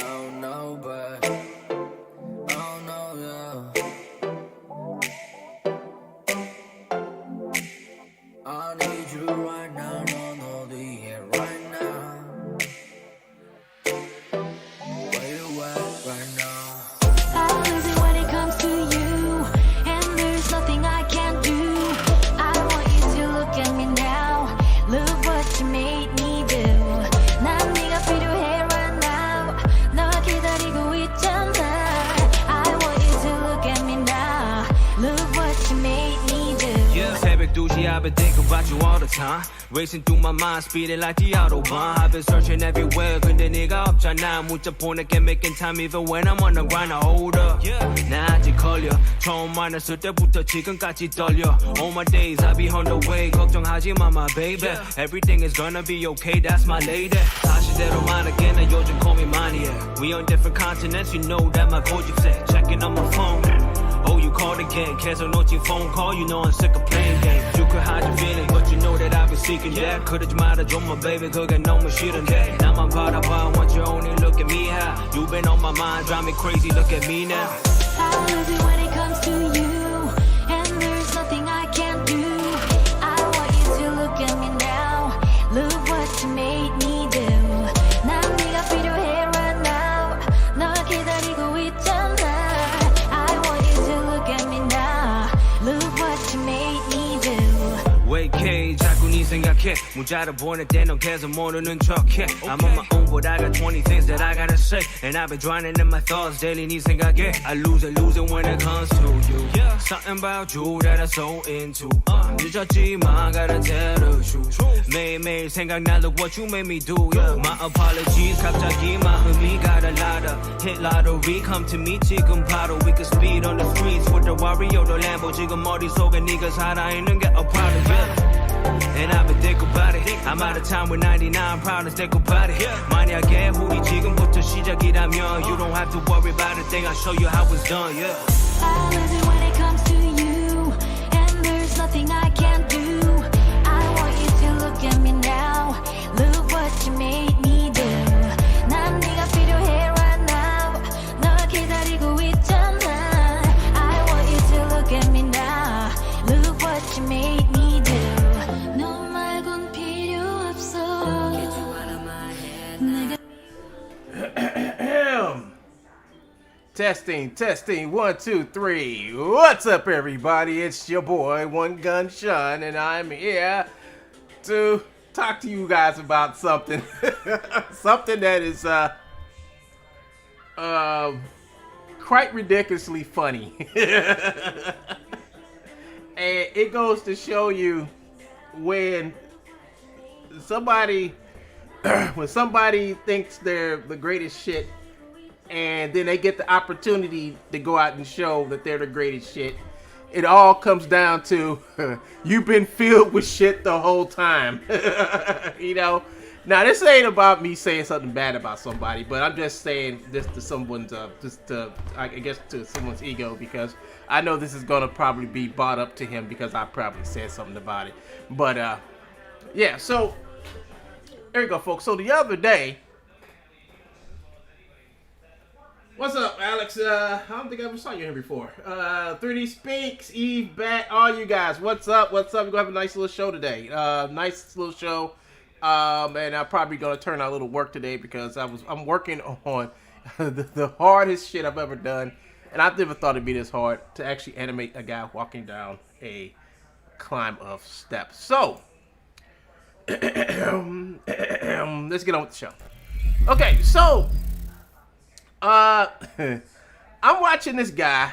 Oh no, but oh no, yeah. I need you right now, no, the air right now. Where you at right now? I lose it when it comes to you, and there's nothing I can do. I want you to look at me now. Look what you made me do. 난 네가 필요해 right now. 너 기다리고 있잖아. I want you to look at me now. Look what you made me do. Yeah, 새벽 2시 I've been thinking about you all the time. Racing through my mind, speeding like the Autobahn. I've been searching everywhere, 근데 네가 없잖아. 문자 보낼게 making time even when I'm on the grind. I hold up, 나 아직 걸려. 처음 만났을 때부터 지금까지 떨려. All my days I be on the way. 걱정하지 마, my baby. Everything is gonna be okay, that's my lady. 사실대로 말할게, 나 요즘 고민 많이 해. We on different continents, you know that my 고집세. Checking on my phone. Oh, you called again, 계속 놓친 phone call. You know I'm sick of playing games. You could hide your feelings, but you know that I've been seeking. Yeah, 그러지 말아줘, my baby. 그게 너무 싫은데. 나만 바라봐, want you only look at me how. You've been on my mind, drive me crazy. Look at me now. I lose it when it comes to you, and there's nothing I can do. I want you to look at me now. Look what you made me do. 난 네가 필요해 right now. 너 기다리고 있잖아. I want you to look at me now. Look what you made me do. Wait, K, 자꾸 네 생각해. 문자를 보낼 때 넌 계속 모르는 척해. I'm on my own, but I got 20 things that I gotta say. And I've been drowning in my thoughts daily. 네 생각에 I lose it when it comes to you. Something about you that I'm so into. 늦었지만 gotta tell the truth. 매일매일 생각나, look what you made me do. Yeah, my apologies. 갑자기 마음이 가라라라. Hit lottery, come to me 지금 바로. We can speed on the streets with the Wario, the Lambo. 지금 머릿속에 네가 살아있는 게 a problem. Yeah. And I've been thinking about it. I'm out of time with 99 problems. Think about it. 만약에 우리 지금부터 시작이라면 you don't have to worry about a thing. I'll show you how it's done. Yeah. I lose it when it comes to you, and there's nothing I can do. I want you to look at me now. Look what you made me do. 난 네가 필요해 right now. 너 기다리고 있잖아. I want you to look at me now. Look what you made me do. 너 말곤 필요 없어. 내가 Testing, 1, 2, 3. What's up, everybody? It's your boy, One Gun Sean, and I'm here to talk to you guys about something, something that is quite ridiculously funny, and it goes to show you when somebody thinks they're the greatest shit. And then they get the opportunity to go out and show that they're the greatest shit. It all comes down to you've been filled with shit the whole time. You know. Now this ain't about me saying something bad about somebody, but I'm just saying this to someone's, I guess to someone's ego, because I know this is gonna probably be brought up to him because I probably said something about it. But yeah. So there you go, folks. So the other day. What's up, Alex? I don't think I ever saw you here before. 3D Speaks, Eve, Bat, all you guys. What's up? We're going to have a nice little show today. Nice little show. And I'm probably going to turn out a little work today because I'm working on the hardest shit I've ever done. And I never thought it'd be this hard to actually animate a guy walking down a climb of steps. So, let's get on with the show. Okay, so... I'm watching this guy.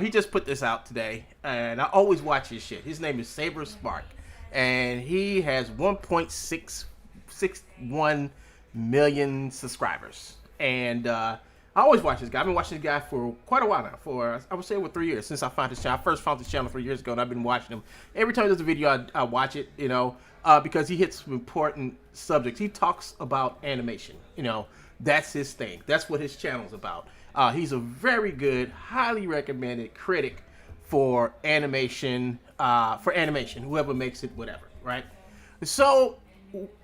He just put this out today, and I always watch his shit. His name is Saber Spark, and he has 1.661 million subscribers. And I always watch this guy. I've been watching this guy for quite a while now. For I would say over 3 years since I found his channel. I first found this channel 3 years ago, and I've been watching him. Every time there's a video, I watch it. You know, because he hits some important subjects. He talks about animation. You know. That's his thing. That's what his channel's about. He's a very good, highly recommended critic for animation, whoever makes it, whatever, right? So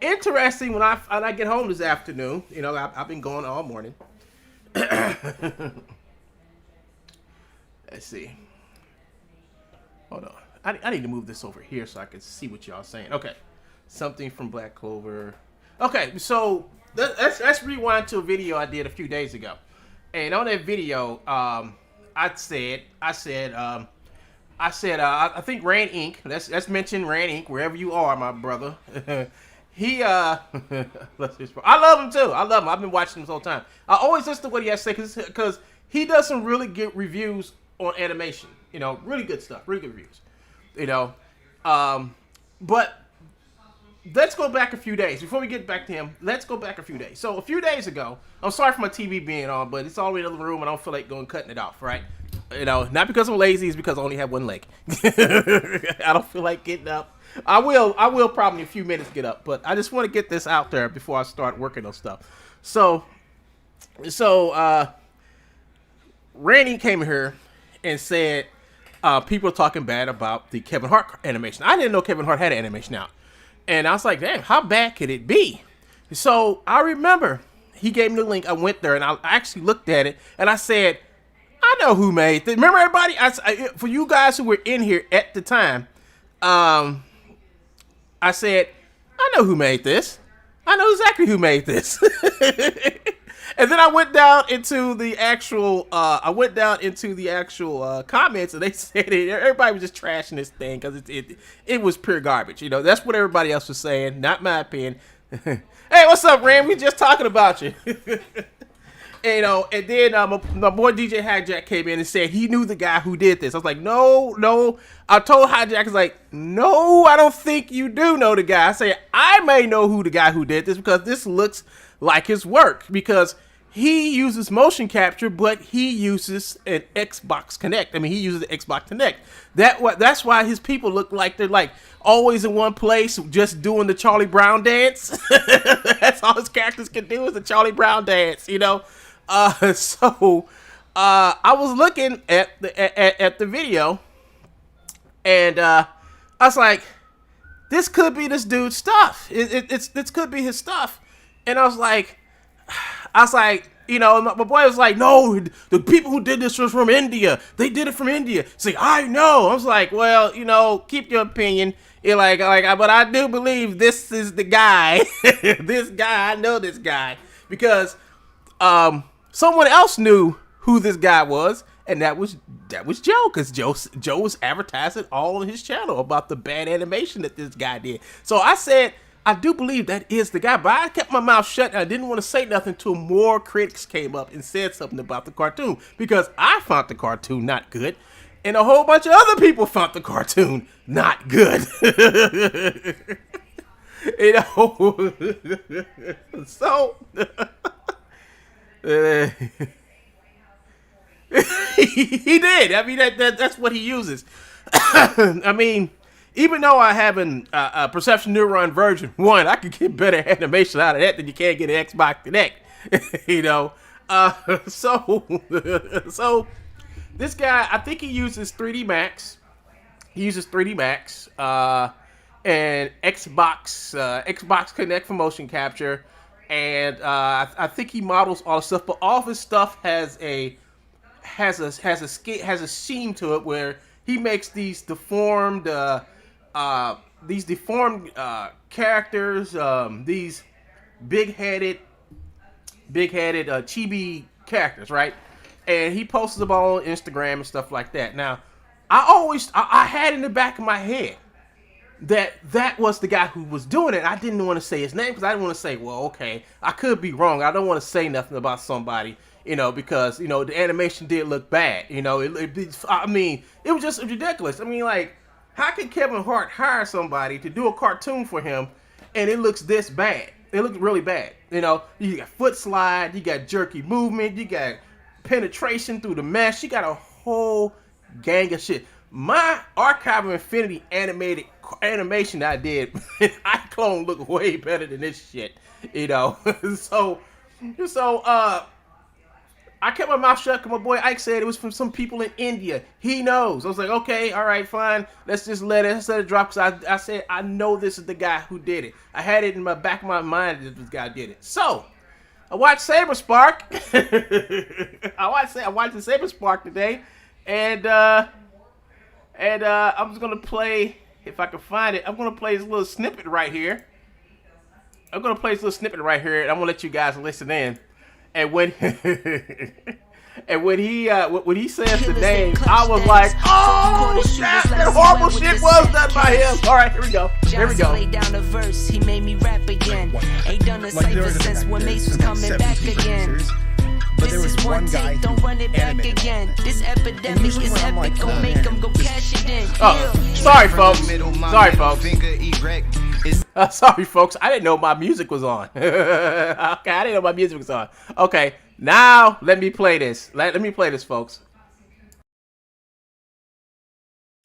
interesting when I get home this afternoon. You know, I've been going all morning. Let's see. Hold on. I need to move this over here so I can see what y'all saying. Okay. Something from Black Clover. Okay, so let's rewind to a video I did a few days ago. And on that video, I think Rand Inc. Let's mention Rand Inc. wherever you are, my brother. He I love him too. I love him. I've been watching him this whole time. I always listen to what he has to say because he does some really good reviews on animation. You know, really good stuff. Really good reviews. You know, but let's go back a few days. Before we get back to him, let's go back a few days. So a few days ago, I'm sorry for my TV being on, but it's all the way in the other room and I don't feel like cutting it off, right? You know, not because I'm lazy, it's because I only have one leg. I don't feel like getting up. I will probably in a few minutes get up, but I just want to get this out there before I start working on stuff. So Randy came here and said people are talking bad about the Kevin Hart animation. I didn't know Kevin Hart had an animation out. And I was like, damn, how bad could it be? So I remember he gave me the link. I went there and I actually looked at it and I said, I know who made this. Remember everybody? For you guys who were in here at the time, I said, I know who made this. I know exactly who made this. And then I went down into the actual, comments, and they said everybody was just trashing this thing because it was pure garbage. You know, that's what everybody else was saying, not my opinion. Hey, what's up, Ram? We just talking about you. And, you know, and then my boy DJ Hijack came in and said he knew the guy who did this. I was like, no. I told Hijack, I was like, no, I don't think you do know the guy. I said, I may know who the guy who did this because this looks like his work because he uses motion capture, but he uses an Xbox Connect. I mean, he uses the Xbox Connect. That's why his people look like they're like always in one place, just doing the Charlie Brown dance. That's all his characters can do is the Charlie Brown dance, you know. So I was looking at the video, and I was like, this could be this dude's stuff. This could be his stuff. And I was like, you know, my boy was like, no, the people who did this was from India. They did it from India. Say, I know. I was like, well, you know, keep your opinion. You're like, but I do believe this is the guy. This guy, I know this guy because someone else knew who this guy was, and that was Joe, because Joe was advertising all on his channel about the bad animation that this guy did. So I said, I do believe that is the guy, but I kept my mouth shut and I didn't want to say nothing until more critics came up and said something about the cartoon, because I found the cartoon not good, and a whole bunch of other people found the cartoon not good. You know, so he did. I mean, that's what he uses. I mean, even though I have a perception neuron version 1, I could get better animation out of that than you can get an Xbox Connect. You know, so this guy, I think he uses 3D Max. He uses 3D Max and Xbox Connect for motion capture, and I think he models all the stuff. But all of his stuff has a seam to it where he makes these deformed characters, these big-headed chibi characters, right? And he posts them all on Instagram and stuff like that. Now, I had in the back of my head that was the guy who was doing it. I didn't want to say his name because I didn't want to say, well, okay, I could be wrong. I don't want to say nothing about somebody, you know, because, you know, the animation did look bad. You know, I mean, it was just ridiculous. I mean, like, how can Kevin Hart hire somebody to do a cartoon for him and it looks this bad? It looks really bad. You know, you got foot slide, you got jerky movement, you got penetration through the mesh, you got a whole gang of shit. My Archive of Infinity animation that I did, Iclone looked way better than this shit, you know. So I kept my mouth shut because my boy Ike said it was from some people in India. He knows. I was like, okay, all right, fine. Let's just let it drop. Because I said, I know this is the guy who did it. I had it in my back of my mind that this guy did it. So, I watched Saber Spark. I watched the Saber Spark today. And I'm just going to play, if I can find it, I'm going to play this little snippet right here. And I'm going to let you guys listen in. And when when he says the name, I was like, oh, that horrible shit was done by him. All right, here we go. Laid down a verse, he made me rap again. Ain't done a cipher since when Mace was coming back again. This is one take, don't run it back again. This epidemic is epic, gon' make him go cash it in. Oh, sorry folks. Sorry folks, I didn't know my music was on. Okay, I didn't know my music was on. Okay, now let me play this. Let me play this, folks.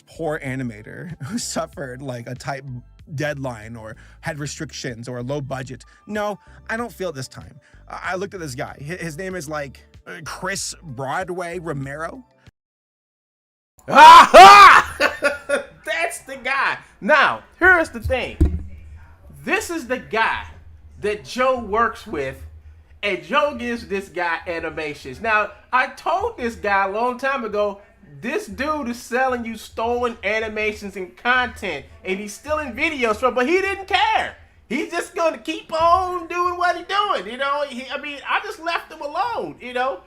Poor animator who suffered like a tight deadline or had restrictions or a low budget. No, I don't feel it this time. I looked at this guy. His name is like Chris Broadway Romero. Aha! That's the guy. Now, here's the thing. This is the guy that Joe works with, and Joe gives this guy animations. Now, I told this guy a long time ago, this dude is selling you stolen animations and content, and he's stealing videos from, but he didn't care. He's just going to keep on doing what he's doing, you know. I just left him alone, you know.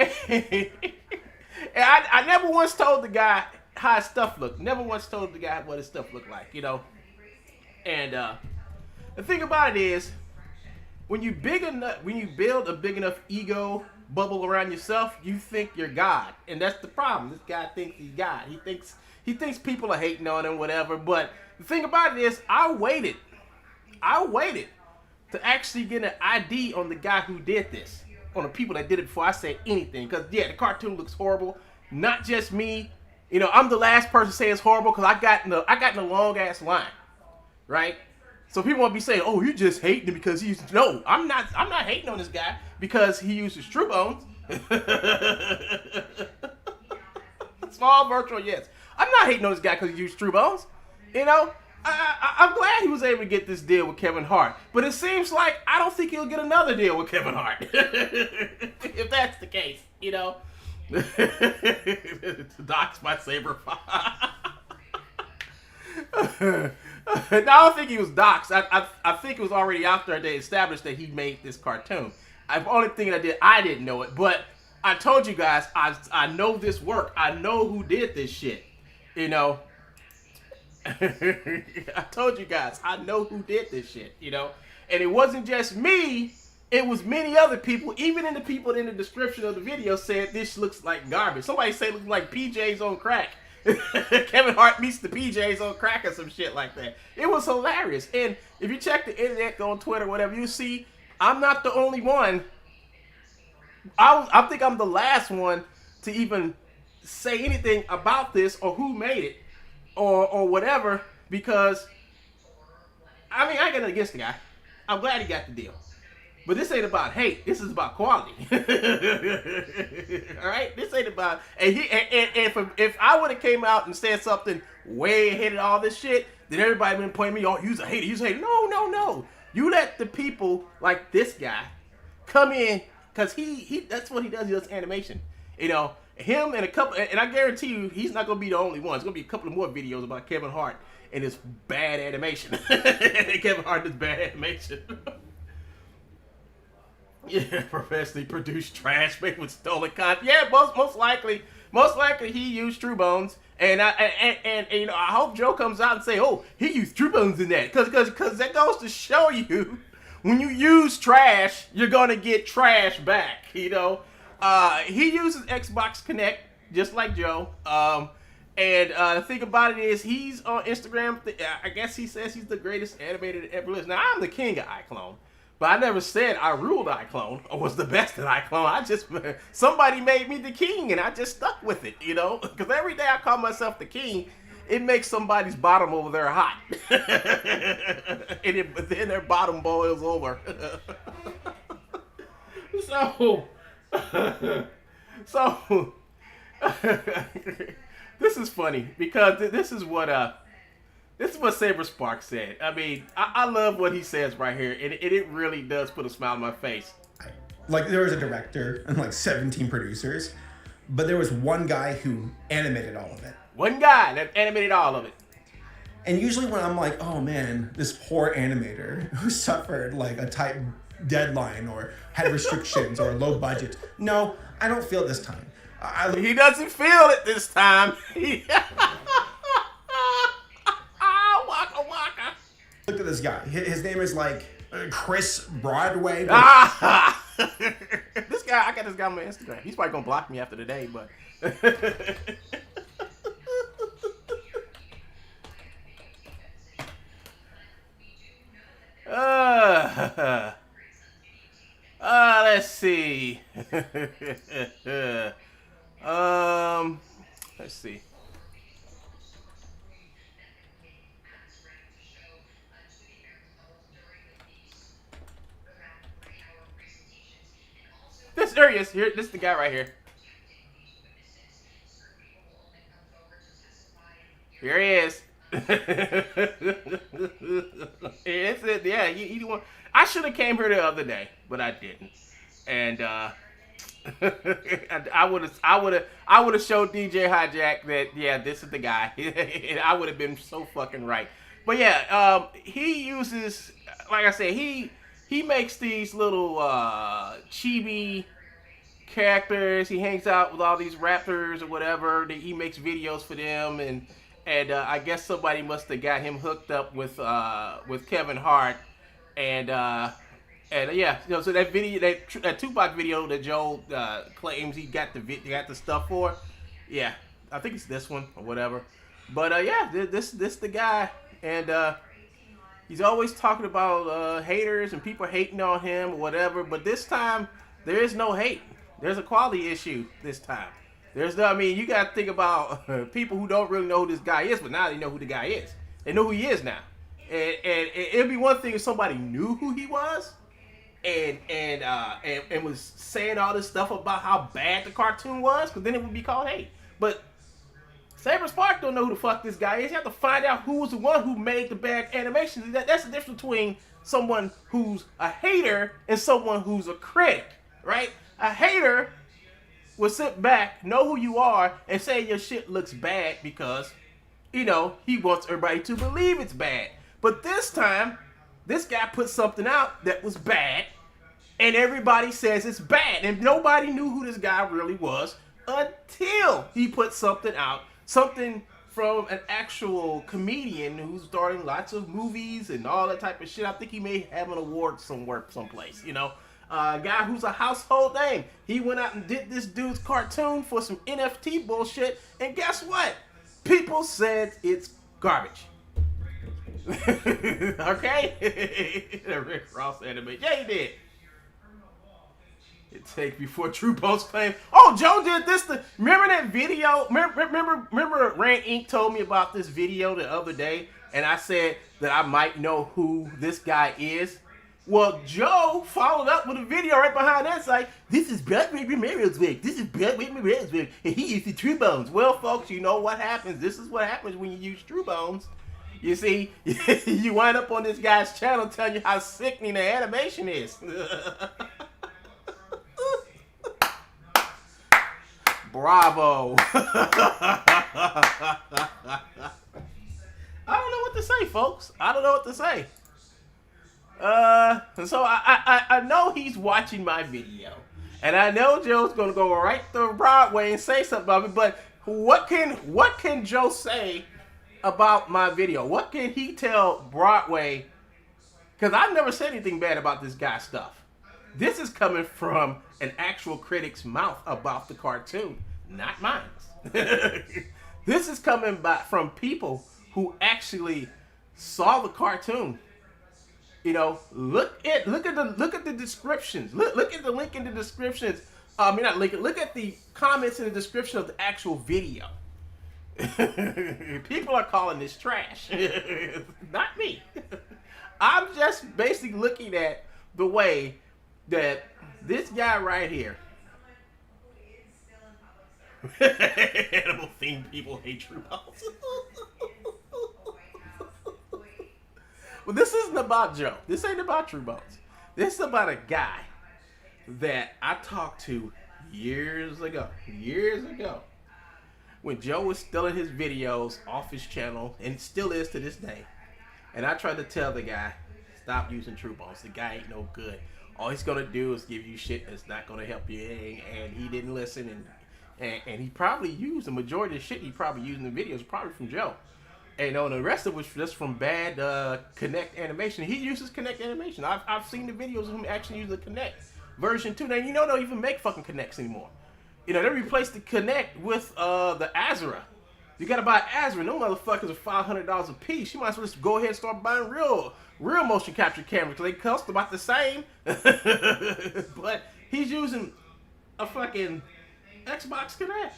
And I never once told the guy how his stuff looked. Never once told the guy what his stuff looked like, you know. And the thing about it is, when you build a big enough ego bubble around yourself, you think you're God, and that's the problem. This guy thinks he's God. He thinks people are hating on him, whatever. But the thing about it is, I waited to actually get an ID on the guy who did this, on the people that did it before I said anything. Because yeah, the cartoon looks horrible. Not just me. You know, I'm the last person to say it's horrible because I got in a long ass line, right? So people won't be saying, "Oh, you just hating him because he's..." No, I'm not hating on this guy because he uses True Bones. Small virtual, yes. I'm not hating on this guy because he used True Bones. You know, I'm glad he was able to get this deal with Kevin Hart. But it seems like I don't think he'll get another deal with Kevin Hart. If that's the case, you know. Docs my Saber. No, I don't think he was doxxed. I think it was already out there. They established that he made this cartoon. The only thing I didn't know it. But I told you guys, I know this work. I know who did this shit. You know. I told you guys, I know who did this shit. You know. And it wasn't just me. It was many other people. Even in the people in the description of the video said this looks like garbage. Somebody said it looks like PJs on crack. Kevin Hart meets the PJs on crack or some shit like that. It was hilarious. And if you check the internet, go on Twitter, whatever, you see, I'm not the only one. I think I'm the last one to even say anything about this or who made it or whatever, because, I mean, I ain't got nothing against the guy. I'm glad he got the deal. But this ain't about hate. This is about quality. All right, this ain't about. And if I would have came out and said something way ahead of all this shit, then everybody been pointing me, "Oh, he's a hater. He's a hater." No. You let the people like this guy come in, because he that's what he does. He does animation. You know, him and a couple, and I guarantee you, he's not gonna be the only one. There's gonna be a couple of more videos about Kevin Hart and his bad animation. Kevin Hart does bad animation. Yeah, professionally produced trash made with stolen content. Yeah, most likely he used True Bones, and you know, I hope Joe comes out and say, "Oh, he used True Bones in that," because that goes to show you, when you use trash, you're gonna get trash back. You know, he uses Xbox Connect just like Joe. And the thing about it is, he's on Instagram. I guess he says he's the greatest animator that ever lived. Now, I'm the king of Iclone. But I never said I ruled Iclone or was the best at Iclone. Somebody made me the king, and I just stuck with it, you know? Because every day I call myself the king, it makes somebody's bottom over there hot. But then their bottom boils over. So, So this is funny because this is what Saber Spark said. I mean, I love what he says right here, and it really does put a smile on my face. Like, there was a director and like 17 producers, but there was one guy who animated all of it. One guy that animated all of it. And usually when I'm like, oh man, this poor animator who suffered like a tight deadline or had restrictions or low budget. No, I don't feel it this time. He doesn't feel it this time. Waka waka. Look at this guy. His name is like Chris Broadway. This guy, I got this guy on my Instagram. He's probably gonna block me after the day, but let's see. Let's see. There he is. Here, this is the guy right here. Here he is. It's it. Yeah, he the one. I should have came here the other day, but I didn't. And I would have showed DJ Hijack that yeah, this is the guy. And I would have been so fucking right. But yeah, he uses, like I said, he makes these little chibi characters. He hangs out with all these rappers or whatever. He makes videos for them, and I guess somebody must have got him hooked up with Kevin Hart, and yeah, you know, so that video, that Tupac video that Joe claims he got the stuff for, yeah, I think it's this one or whatever. But yeah, this the guy, and he's always talking about haters and people hating on him or whatever. But this time there is no hate. There's a quality issue this time. There's no, I mean, you got to think about people who don't really know who this guy is, but now they know who the guy is. They know who he is now. And it'd be one thing if somebody knew who he was and was saying all this stuff about how bad the cartoon was, because then it would be called hate. But Saber Spark don't know who the fuck this guy is. You have to find out who was the one who made the bad animations. That's the difference between someone who's a hater and someone who's a critic, right? A hater will sit back, know who you are, and say your shit looks bad because, you know, he wants everybody to believe it's bad. But this time, this guy put something out that was bad, and everybody says it's bad. And nobody knew who this guy really was until he put something out, something from an actual comedian who's starring lots of movies and all that type of shit. I think he may have an award somewhere, someplace, you know. A guy who's a household name. He went out and did this dude's cartoon for some NFT bullshit, and guess what? People said it's garbage. Okay? Rick Ross animated. Yeah, he did. It take before True Bones claim. Oh, Joe did this. Remember that video? Remember Rain Inc. told me about this video the other day, and I said that I might know who this guy is. Well, Joe followed up with a video right behind that. It's like, this is Bradley Ramirez's wig. This is Bradley Ramirez's wig. And he used the True Bones. Well, folks, you know what happens. This is what happens when you use True Bones. You see, you wind up on this guy's channel telling you how sickening the animation is. Bravo. I don't know what to say, folks. I don't know what to say. So I know he's watching my video, and I know Joe's gonna go right to Broadway and say something about it. But what can Joe say about my video? What can he tell Broadway? Because I've never said anything bad about this guy's stuff. This is coming from an actual critic's mouth about the cartoon, not mine. This is coming from people who actually saw the cartoon. You know, look at the descriptions. Look at the link in the descriptions. Look at the comments in the description of the actual video. People are calling this trash. Not me. I'm just basically looking at the way that this guy right here Animal themed people hate true bones. Well, this isn't about Joe. This ain't about True Bones. This is about a guy that I talked to years ago. When Joe was still in his videos off his channel, and still is to this day. And I tried to tell the guy, stop using True Bones. The guy ain't no good. All he's gonna do is give you shit that's not gonna help you. And he didn't listen. And he probably used the majority of the shit he probably used in the videos probably from Joe. And the rest of it was just from bad Connect animation. He uses Connect animation. I've seen the videos of him actually use the Connect version 2. Now, you know they don't even make fucking Connects anymore. You know, they replaced the Connect with the Azura. You gotta buy Azura. No motherfuckers are $500 a piece. You might as well just go ahead and start buying real motion capture cameras because they cost about the same. But he's using a fucking Xbox Connect.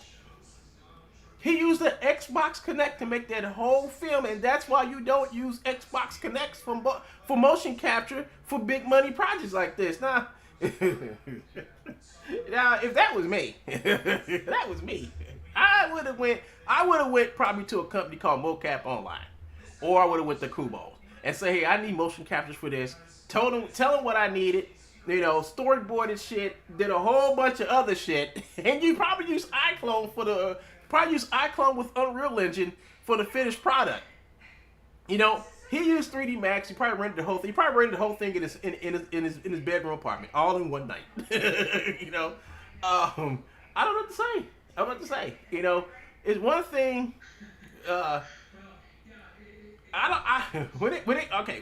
He used the Xbox Connect to make that whole film, and that's why you don't use Xbox Connects for motion capture for big money projects like this. Now, now if that was me, I would have went probably to a company called Mocap Online, or I would have went to Kubo and say, hey, I need motion captures for this. Tell them what I needed. You know, storyboarded shit, did a whole bunch of other shit, and you probably use Iclone Iclone with Unreal Engine for the finished product. You know, he used 3D Max. He probably rented the whole thing. He probably rented the whole thing in his bedroom apartment, all in one night. You know, I don't know what to say. I don't know what to say. You know, it's one thing.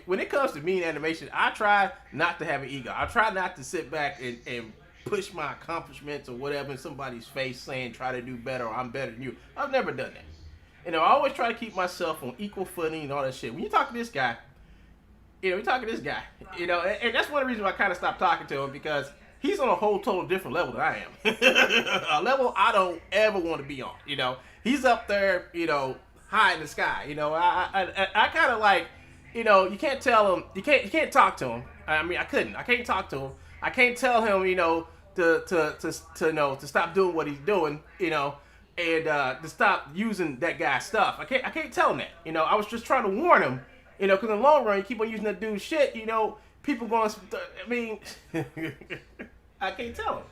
When it comes to me and animation, I try not to have an ego. I try not to sit back and push my accomplishments or whatever in somebody's face saying try to do better or I'm better than you. I've never done that. You know, I always try to keep myself on equal footing and all that shit. When you talk to this guy, and that's one of the reasons why I kind of stopped talking to him, because he's on a whole total different level than I am. A level I don't ever want to be on. You know, he's up there, you know, high in the sky. You know, I kind of like, you know, you can't tell him, you can't talk to him. I mean, I can't talk to him. I can't tell him, you know, to stop doing what he's doing, you know, and to stop using that guy's stuff. I can't tell him that. You know, I was just trying to warn him, you know, because in the long run, you keep on using that dude's shit, you know, people going to, I mean, I can't tell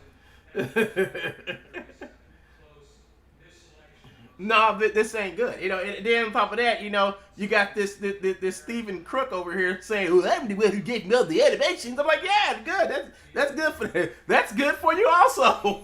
him. No, this ain't good. You know, and then on top of that, you know, you got this Stephen Crook over here saying, "Well, I'm the one who gave me all the animations." I'm like, yeah, good. That's good for you also.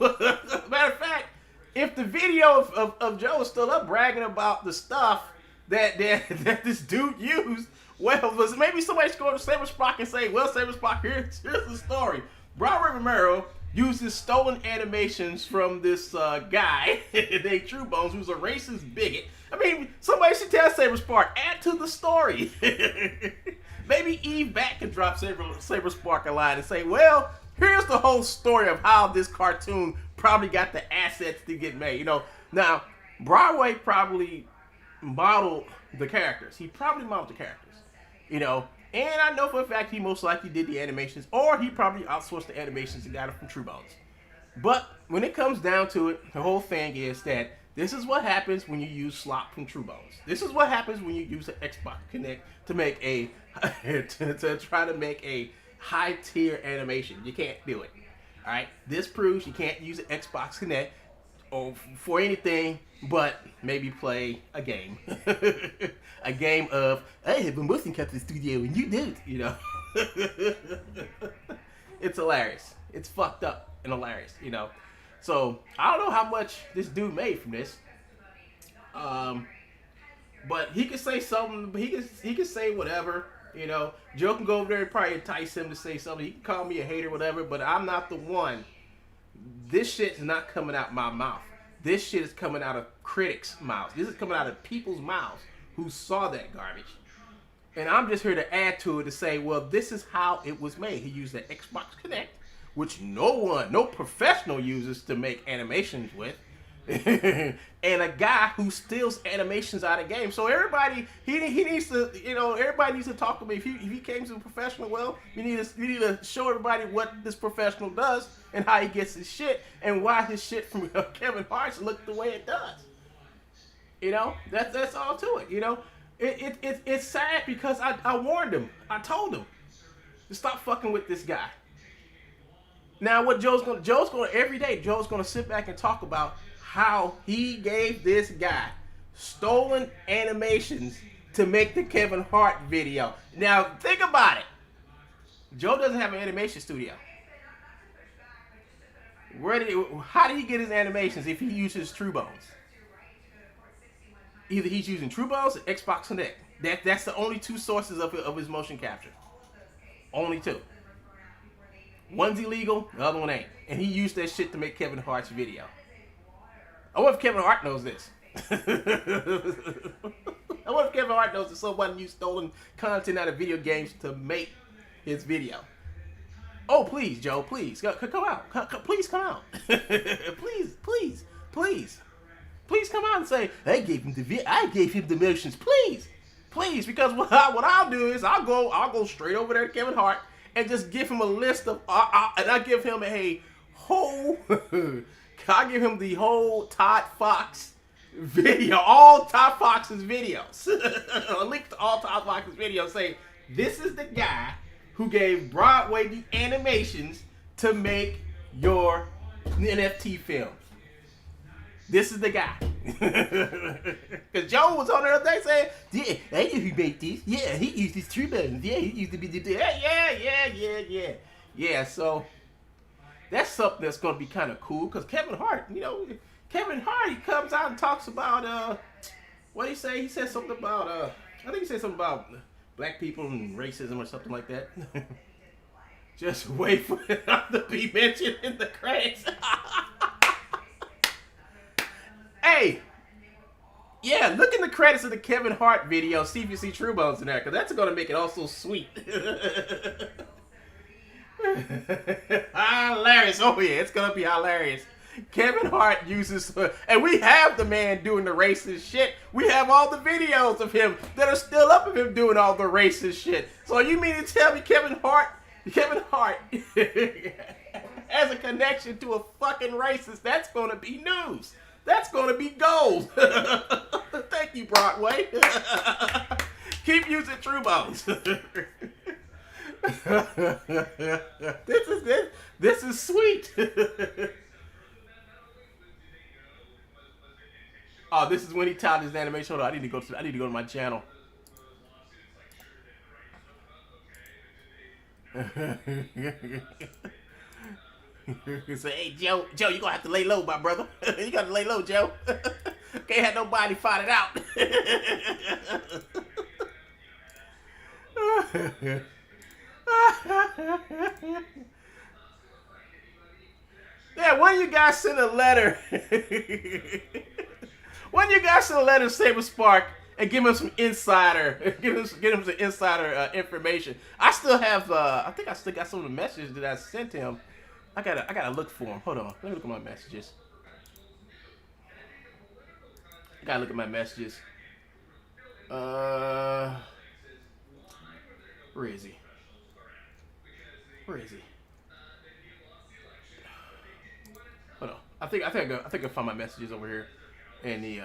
Matter of fact, if the video of Joe is still up bragging about the stuff that this dude used, well, maybe somebody should go to Saberspock and say, "Well, Saberspock, here's the story. Robert Romero used his stolen animations from this guy named True Bones, who's a racist bigot." I mean, somebody should tell Saberspark, add to the story. Maybe Eve Bat can drop Saberspark a line and say, well, here's the whole story of how this cartoon probably got the assets to get made. You know, now, Broadway probably modeled the characters. He probably modeled the characters, you know. And I know for a fact he most likely did the animations, or he probably outsourced the animations and got it from True Bones. But when it comes down to it, the whole thing is that this is what happens when you use slop from True Bones. This is what happens when you use an Xbox Connect to make a to try to make a high tier animation. You can't do it. All right. This proves you can't use an Xbox Connect or for anything but maybe play a game. A game of, I have a motion capture studio and you do, you know. It's hilarious. It's fucked up and hilarious, you know. So, I don't know how much this dude made from this. But he could say something, he could say whatever, you know. Joe can go over there and probably entice him to say something. He can call me a hater, whatever, but I'm not the one. This shit's not coming out my mouth. This shit is coming out of critics' mouths. This is coming out of people's mouths who saw that garbage. And I'm just here to add to it to say, well, this is how it was made. He used the Xbox Connect, which no professional uses to make animations with. and a guy who steals animations out of games. So everybody, he needs to, everybody needs to talk to me. If he came to a professional, well, you need to show everybody what this professional does and how he gets his shit and why his shit from Kevin Hart look the way it does. That's all to it. It's sad because I warned him. I told him to stop fucking with this guy. Now what Joe's gonna every day, Joe's gonna sit back and talk about how he gave this guy stolen animations to make the Kevin Hart video. Now think about it. Joe doesn't have an animation studio. How did he get his animations if he uses TrueBones? Either he's using TrueBones or Xbox Connect. That's the only two sources of his motion capture. Only two. One's illegal, the other one ain't. And he used that shit to make Kevin Hart's video. I wonder if Kevin Hart knows this. I wonder if Kevin Hart knows that someone used stolen content out of video games to make his video. Oh, please, Joe, please. Come out. Please come out. Please come out and say, I gave him the motions. Please. Because what I'll do is I'll go straight over there to Kevin Hart and just give him a list of, and I give him a whole, I'll give him the whole Todd Fox video, all Todd Fox's videos. A link to all Todd Fox's videos. Say, this is the guy who gave Broadway the animations to make your NFT film. This is the guy. Because Joe was on the other day saying, yeah, I know who made this. Yeah, he used his TrueBones. Yeah, he used to be the... Yeah, so that's something that's going to be kind of cool. Because Kevin Hart, he comes out and talks about, what did he say? He said something about, I think he said something about black people and racism or something like that. Just wait for it to be mentioned in the credits. Hey, yeah, look in the credits of the Kevin Hart video, see if you see TrueBones in there, because that's going to make it all so sweet. Hilarious. Oh, yeah, it's going to be hilarious. Kevin Hart uses, and we have the man doing the racist shit. We have all the videos of him that are still up of him doing all the racist shit. So you mean to tell me Kevin Hart has a connection to a fucking racist? That's going to be news. That's going to be gold. Thank you, Broadway. Keep using TrueBones. This is sweet. Oh, this is when he touted his animation. Hold on, I need to go to my channel. Say, hey, Joe, you gonna have to lay low, my brother. You gotta lay low, Joe. Can't have nobody find it out. Yeah, why don't you guys send a letter? Why don't you guys send a letter to Saber Spark and give him some insider, give him some insider information? I still have, I think I still got some of the messages that I sent him. I gotta look for him. Hold on. Let me look at my messages. I gotta look at my messages. Where is he? Hold on. I think I found my messages over here in the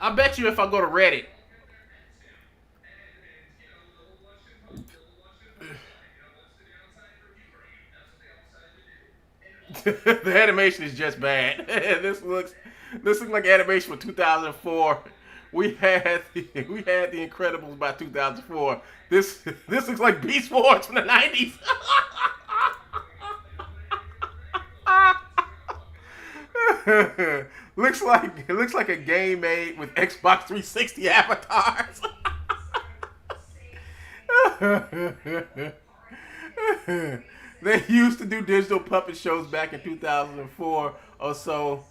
I bet you if I go to Reddit. The animation is just bad. This looks like animation from 2004. We had the Incredibles by 2004. This looks like Beast Wars from the 90s. looks like a game made with Xbox 360 avatars. They used to do digital puppet shows back in 2004 or so.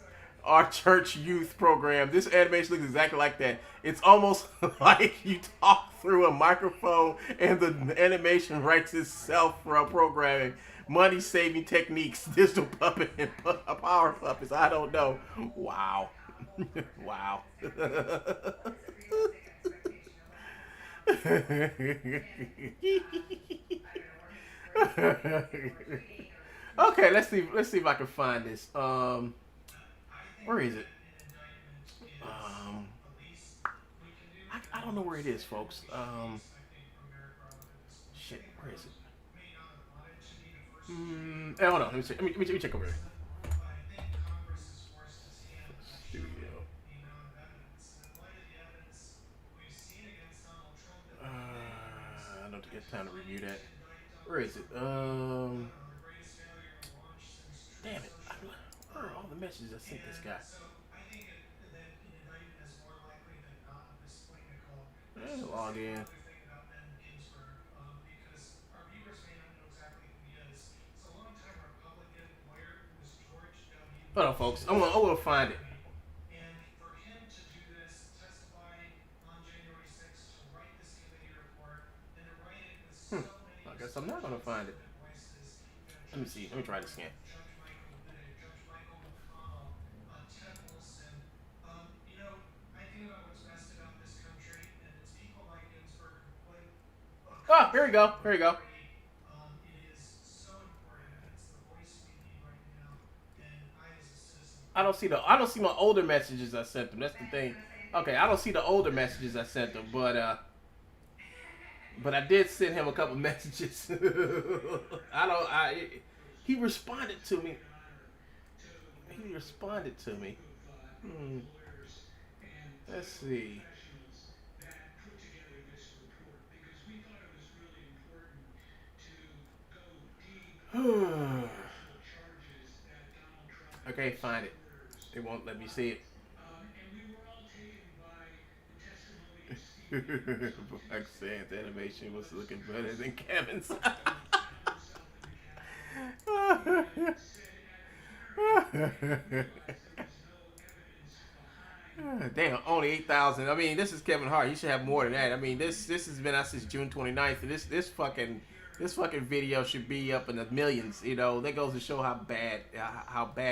Our church youth program. This animation looks exactly like that. It's almost like you talk through a microphone and the animation writes itself from programming. Money saving techniques, digital puppet and power puppets. I don't know. Wow. Wow. Okay, let's see if I can find this. Where is it? I don't know where it is, folks. Shit, where is it? Hold on, let me check. Let me check over here. Studio. I don't get time to review that. Where is it? Damn it! Where are all the messages I sent this guy? Log in. Hold on, folks. I'm gonna find it. I guess I'm not gonna find it. Let me see. Let me try this again. Oh, here we go. Here we go. I don't see my older messages I sent them. That's the thing. Okay, I don't see the older messages I sent them, but I did send him a couple messages. He responded to me. Let's see. Okay, find it. It won't let me see it. Like saying the animation was looking better than Kevin's. Damn, only 8,000. I mean, this is Kevin Hart. You should have more than that. I mean, this has been out since June 29th, and this fucking video should be up in the millions. You know, that goes to show how bad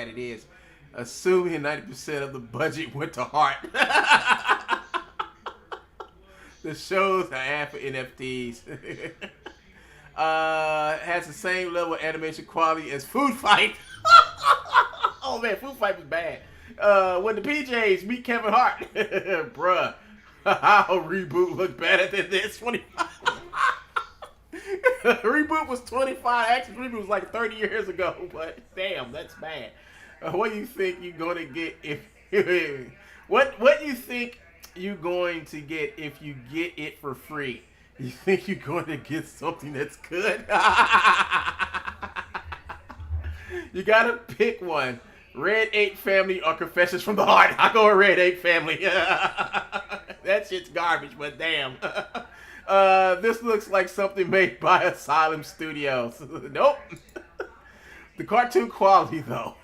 it is. Assuming 90% of the budget went to Hart. The shows are ad for NFTs. Has the same level of animation quality as Food Fight. Oh man, Food Fight was bad. When the PJs meet Kevin Hart, bruh, how Reboot look better than this? 25. Reboot was 25. Actually, Reboot was like 30 years ago. But damn, that's bad. What do you think you're gonna get if? What do you think you're going to get if you get it for free? You think you're going to get something that's good? You gotta pick one. Red 8 Family or Confessions from the Heart. I go with Red 8 Family. That shit's garbage, but damn. This looks like something made by Asylum Studios. Nope. The cartoon quality, though.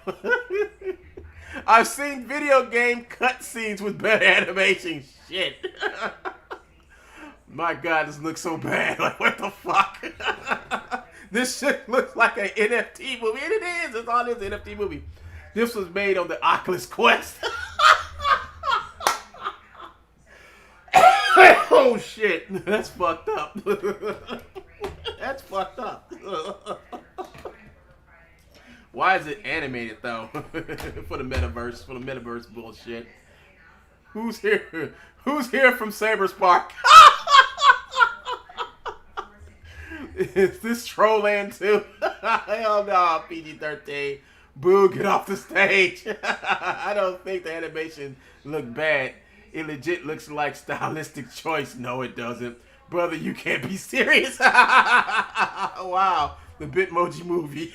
I've seen video game cutscenes with better animation. Shit. My God, this looks so bad. Like, what the fuck? This shit looks like an NFT movie. And it is. It's all this NFT movie. This was made on the Oculus Quest. Oh, shit. That's fucked up. That's fucked up. Why is it animated, though? For the metaverse bullshit. Who's here? Who's here from Saberspark? Is this Trollland too? Hell no, PG-13. Boo, get off the stage. I don't think the animation looked bad. It legit looks like stylistic choice. No, it doesn't. Brother, you can't be serious. Wow, the Bitmoji movie.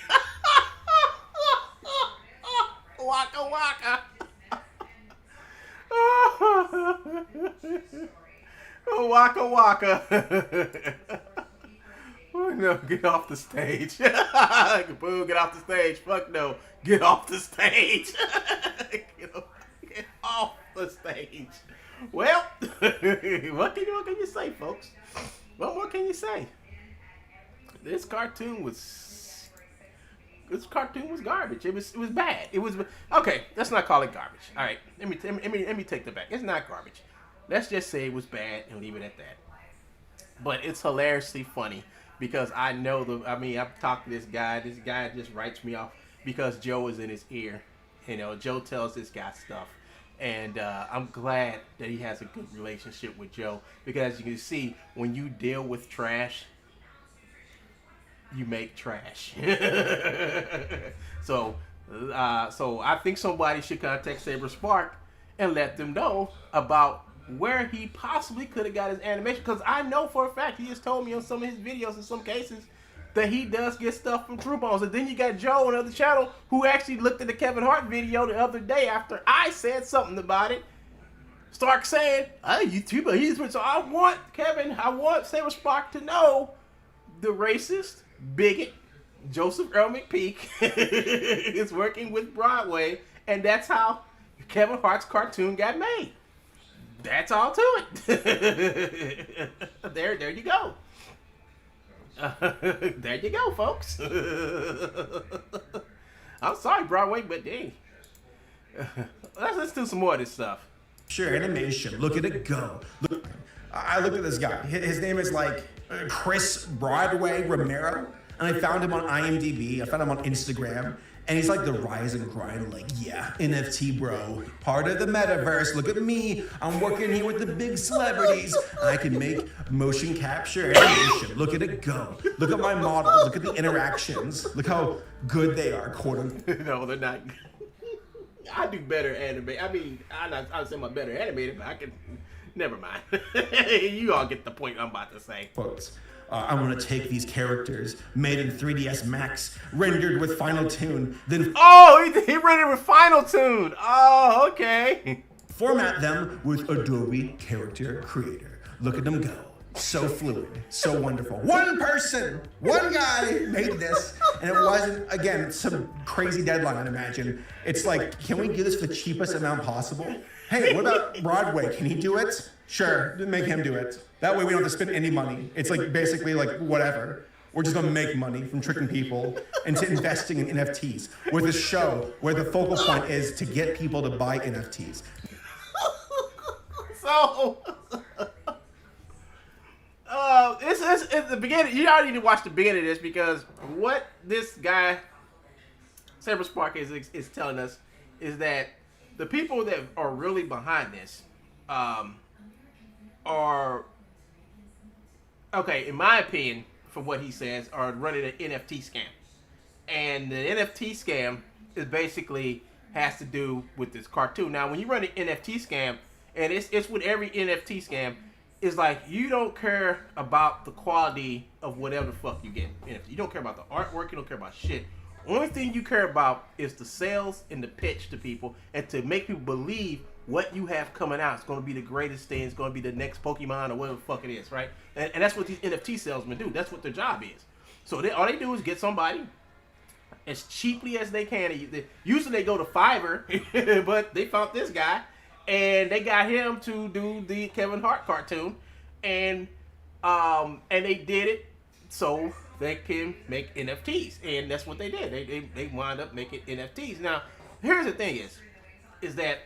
Waka waka. Waka waka. Oh, no, get off the stage. Boo, get off the stage. Fuck no. Get off the stage. Get off the stage. Well, what can you say, folks? What more can you say? This cartoon was garbage. It was bad. It was okay. Let's not call it garbage. All right, let me take that back. It's not garbage. Let's just say it was bad and leave it at that. But it's hilariously funny because I know I've talked to this guy. This guy just writes me off because Joe is in his ear. You know, Joe tells this guy stuff. And I'm glad that he has a good relationship with Joe because as you can see, when you deal with trash, you make trash. So I think somebody should contact Saber Spark and let them know about where he possibly could have got his animation. Because I know for a fact he has told me on some of his videos in some cases that he does get stuff from True Bones. And then you got Joe on another channel who actually looked at the Kevin Hart video the other day after I said something about it. Stark saying, "Hey, YouTuber, he's..." So I want Saber Spark to know the racist, bigot, Joseph Earl McPeak is working with Broadway, and that's how Kevin Hart's cartoon got made. That's all to it. There you go. There you go, folks. I'm sorry, Broadway, but dang. Let's do some more of this stuff. Sure, animation. Look at it go. Look, I looked at this guy. His name is like Chris Broadway Romero, and I found him on IMDb. I found him on Instagram, and he's like the rise and grind. Like, yeah, NFT bro, part of the metaverse. Look at me. I'm working here with the big celebrities. I can make motion capture animation. Look at it go. Look at my models. Look at the interactions. Look how good they are. No, they're not. I do better anime. I mean, I'll say I'm a better animator, but I can. Never mind. You all get the point I'm about to say. Folks, I want to take these characters made in 3ds Max, rendered with Final Tune, then he rendered with Final Tune. Oh, okay. Format them with Adobe Character Creator. Look at them go. So fluid, so wonderful. One person, one guy made this, and it wasn't, again, some crazy deadline, I'd imagine. It's like, can we do this for the cheapest amount possible? Hey, what about Broadway? Can he do it? Sure, make him do it. That way we don't have to spend any money. It's like basically like whatever. We're just gonna make money from tricking people into investing in NFTs with a show where the focal point is to get people to buy NFTs. So, this is at the beginning. You already need to watch the beginning of this because what this guy, Saber Spark, is telling us is that the people that are really behind this are, okay, in my opinion, from what he says, are running an NFT scam. And the NFT scam is basically has to do with this cartoon. Now, when you run an NFT scam, and it's with every NFT scam, it's like you don't care about the quality of whatever the fuck you get. You don't care about the artwork. You don't care about shit. Only thing you care about is the sales and the pitch to people and to make people believe what you have coming out. It's going to be the greatest thing. It's going to be the next Pokemon or whatever the fuck it is, right? And that's what these NFT salesmen do. That's what their job is. So all they do is get somebody as cheaply as they can. Usually they go to Fiverr, but they found this guy and they got him to do the Kevin Hart cartoon, and they did it so they can make NFTs, and that's what they did. They wound up making NFTs. Now, here's the thing is that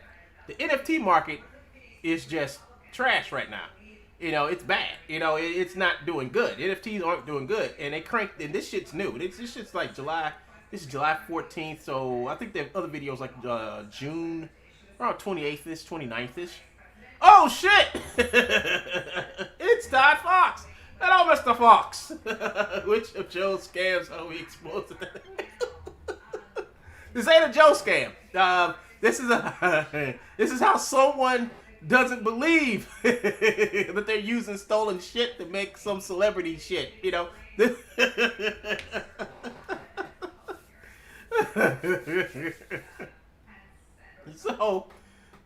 the NFT market is just trash right now. You know, it's bad. You know, it's not doing good. NFTs aren't doing good, and they cranked. And this shit's new. This shit's like July. This is July 14th. So I think they have other videos like June, around 28th-ish, 29th-ish. Oh shit! It's Todd Fox. Hello, Mr. Fox. Which of Joe's scams are we exposed to? This ain't a Joe scam. This is how someone doesn't believe that they're using stolen shit to make some celebrity shit. You know. So.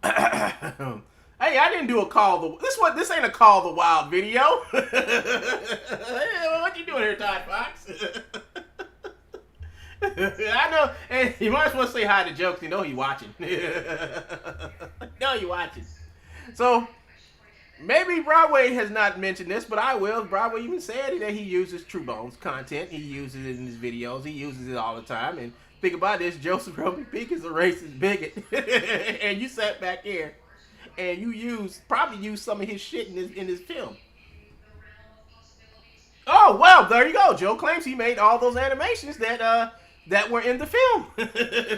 Hey, I didn't do a call. This ain't a call the wild video. Hey, what you doing here, Todd Fox? I know. Hey, you might as well say hi to Jokes. You know he watching. No, he watching. So maybe Broadway has not mentioned this, but I will. Broadway even said that he uses True Bones content. He uses it in his videos. He uses it all the time. And think about this, Joseph Roby Peak is a racist bigot. And you sat back here and you probably used some of his shit in his film. Oh, well, there you go. Joe claims he made all those animations that were in the film.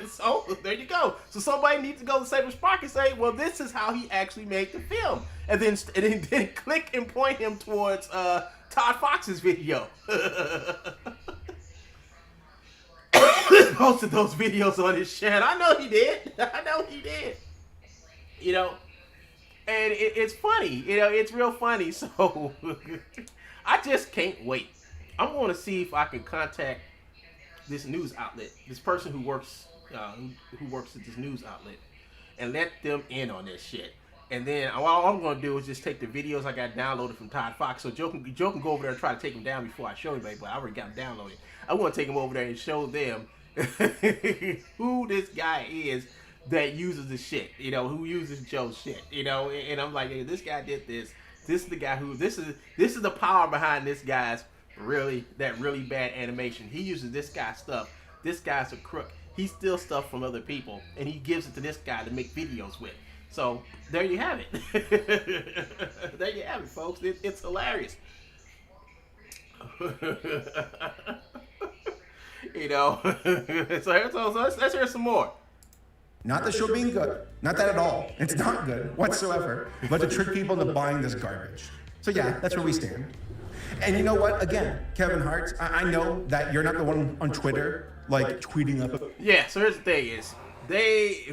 So, there you go. So, somebody needs to go to Saberspark and say, well, this is how he actually made the film. And then click and point him towards Todd Fox's video. Posted those videos on his channel. I know he did. You know, and it's funny. You know, it's real funny. So, I just can't wait. I'm going to see if I can contact this news outlet, this person who works at this news outlet, and let them in on this shit. And then all I'm going to do is just take the videos I got downloaded from Todd Fox. So Joe can go over there and try to take them down before I show anybody, but I already got them downloaded. I want to take them over there and show them who this guy is that uses the shit, you know, who uses Joe's shit, you know. And I'm like, hey, this guy did this. This is the guy who, this is the power behind this guy's really bad animation. He uses this guy's stuff. This guy's a crook. He steals stuff from other people and he gives it to this guy to make videos with. So there you have it. There you have it, folks. It's hilarious. You know. So let's hear some more. Not the show being good. Not that at all. It's not good whatsoever. But to trick people into buying this garbage. So yeah, that's where we stand. And you know what? Again, Kevin Hart, I know that you're not the one on Twitter, like, tweeting up. Yeah, so here's the thing is,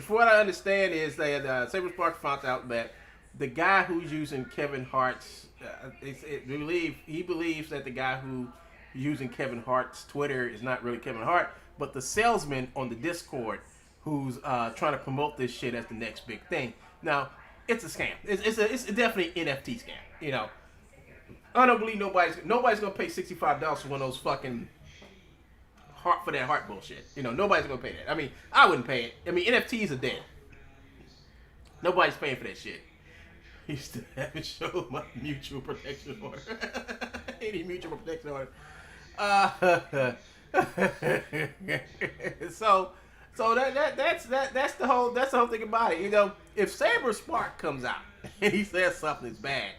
from what I understand is that Saberspark found out that the guy who's using Kevin Hart's, he believes that the guy who's using Kevin Hart's Twitter is not really Kevin Hart, but the salesman on the Discord who's trying to promote this shit as the next big thing. Now, it's a scam. It's definitely an NFT scam. You know, I don't believe nobody's gonna pay $65 for one of those fucking heart bullshit. You know, nobody's gonna pay that. I mean, I wouldn't pay it. I mean, NFTs are dead. Nobody's paying for that shit. He still haven't showed my mutual protection order. Any mutual protection order. So that's the whole thing about it. You know, if Saberspark comes out and he says something's bad,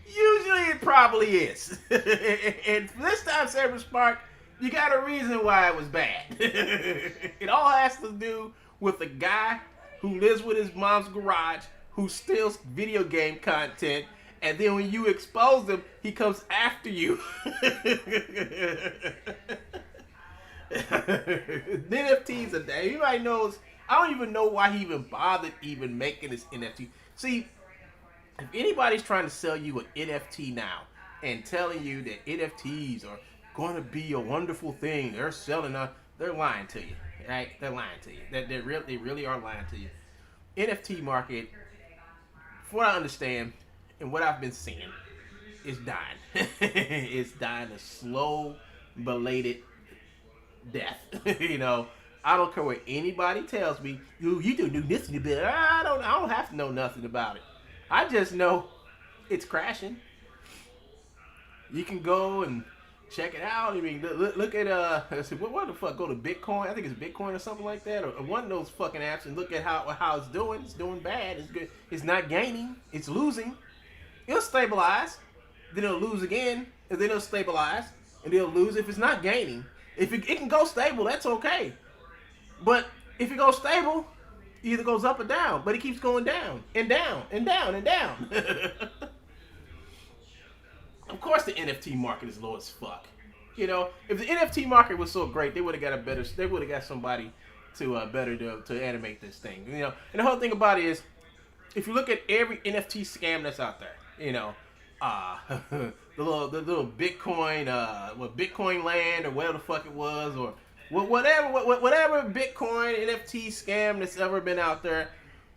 usually it probably is. And this time, Saberspark, you got a reason why it was bad. It all has to do with a guy who lives with his mom's garage, who steals video game content, and then when you expose him, he comes after you. NFTs are dead. Everybody knows. I don't even know why he even bothered even making this NFT. See, if anybody's trying to sell you an NFT now and telling you that NFTs are going to be a wonderful thing, they're lying to you, right? They're lying to you. They really are lying to you. NFT market, from what I understand and what I've been seeing, is dying. It's dying a slow, belated death. You know, I don't care what anybody tells me. You do this, you better. I don't have to know nothing about it. I just know it's crashing. You can go and check it out. I mean, look at what the fuck? Go to Bitcoin. I think it's Bitcoin or something like that, or one of those fucking apps, and look at how it's doing. It's doing bad. It's good. It's not gaining. It's losing. It'll stabilize. Then it'll lose again, and then it'll stabilize, and it'll lose if it's not gaining. If it can go stable, that's okay. But if it goes stable, it either goes up or down. But it keeps going down and down and down and down. Of course, the NFT market is low as fuck. You know, if the NFT market was so great, they would have got somebody to to animate this thing. You know, and the whole thing about it is, if you look at every NFT scam that's out there, you know, the little Bitcoin, Bitcoin land or whatever the fuck it was, or whatever Bitcoin NFT scam that's ever been out there,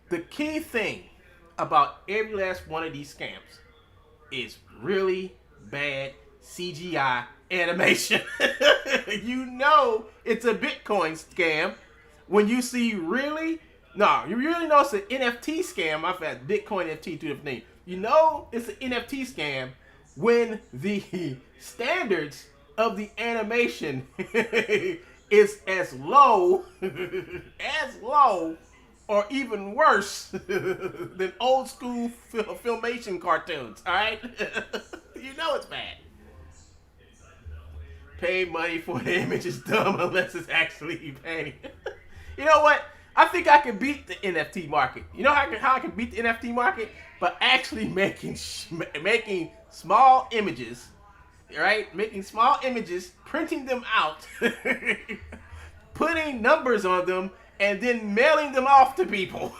the key thing about every last one of these scams is really bad CGI animation. You know it's a Bitcoin scam when you see you really know it's an NFT scam. I've had Bitcoin NFT, two different things. You know it's an NFT scam when the standards of the animation is as low, or even worse than old school filmation cartoons. All right, you know it's bad. Pay money for the image is dumb unless it's actually painting. You know what? I think I can beat the NFT market. You know how I can beat the NFT market? By actually making small images, right? Making small images, printing them out, putting numbers on them, and then mailing them off to people.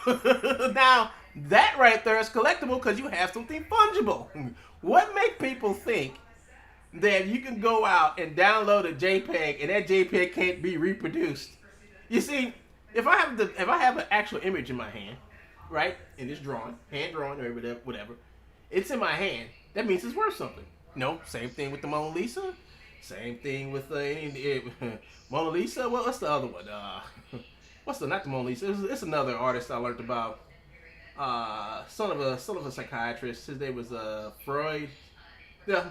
Now, that right there is collectible because you have something fungible. What makes people think that you can go out and download a JPEG and that JPEG can't be reproduced? You see, if I have an actual image in my hand, right, and it's drawn, hand drawn or whatever, it's in my hand. That means it's worth something. No, same thing with the Mona Lisa. Same thing with Mona Lisa. Well, what's the other one? Not the Mona Lisa? It's another artist I learned about. Son of a psychiatrist. His name was Freud. Yeah,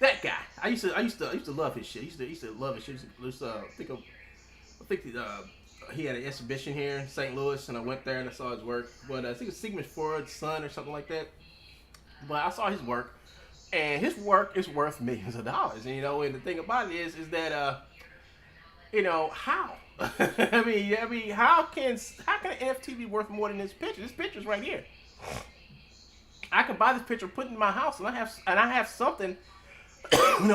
that guy. I used to love his shit. I used to love his shit. I think he had an exhibition here in St. Louis, and I went there and I saw his work. But I think it's Sigmund Freud's son or something like that. But I saw his work, and his work is worth millions of dollars. And and the thing about it is that how? I mean, how can an NFT be worth more than this picture? This picture's right here. I can buy this picture, put it in my house, and I have something. And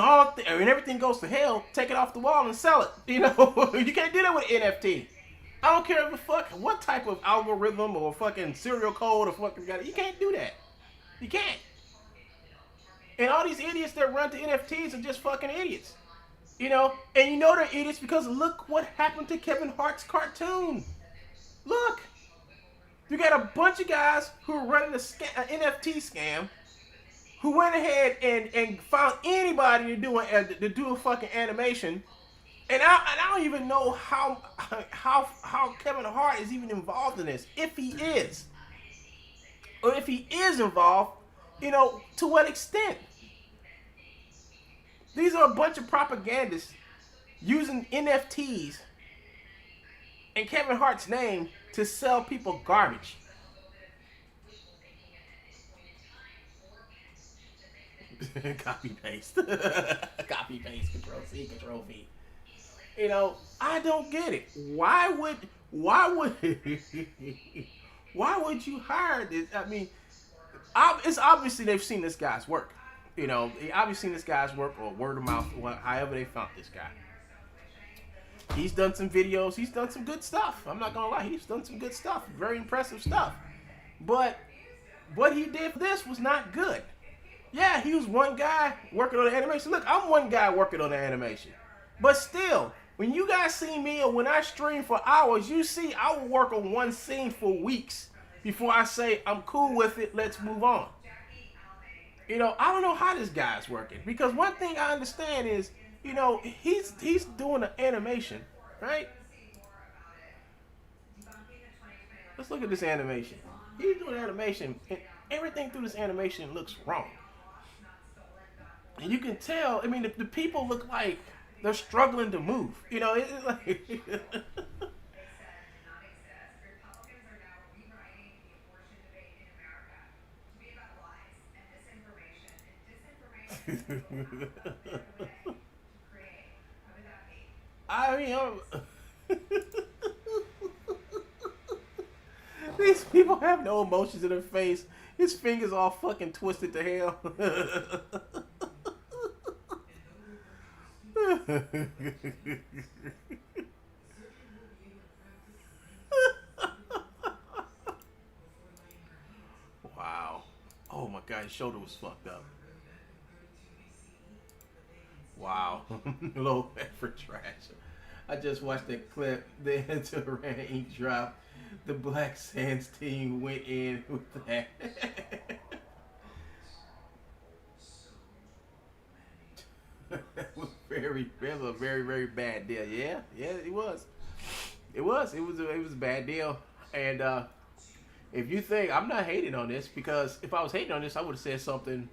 everything goes to hell. Take it off the wall and sell it. You can't do that with NFT. I don't care what type of algorithm or fucking serial code or fucking you can't do that. You can't. And all these idiots that run to NFTs are just fucking idiots. And they're idiots because look what happened to Kevin Hart's cartoon. Look. You got a bunch of guys who are running an NFT scam who went ahead and found anybody to do a fucking animation. And I don't even know how Kevin Hart is even involved in this. If he is. Or if he is involved, to what extent? These are a bunch of propagandists using NFTs and Kevin Hart's name to sell people garbage. Copy paste. Copy paste, Control C, Control V. I don't get it. Why would you hire this? I mean, it's obviously they've seen this guy's work. They obviously seen this guy's work or word of mouth, however they found this guy. He's done some videos. He's done some good stuff. I'm not gonna lie. He's done some good stuff. Very impressive stuff. But what he did for this was not good. Yeah, he was one guy working on the animation. Look, I'm one guy working on the animation. But still, when you guys see me or when I stream for hours, you see I will work on one scene for weeks before I say, I'm cool with it, let's move on. I don't know how this guy's working. Because one thing I understand is, he's doing an animation, right? Let's look at this animation. He's doing animation, and everything through this animation looks wrong. And you can tell, the people look like they're struggling to move. It's like... These people have no emotions in their face. His fingers all fucking twisted to hell. Wow. Oh my god, his shoulder was fucked up. Wow. Low effort trash. I just watched that clip. The Ran ink drop. The Black Sands team went in with that. That was a very, very bad deal. Yeah, it was. It was a bad deal. And if you think I'm not hating on this, because if I was hating on this, I would have said something.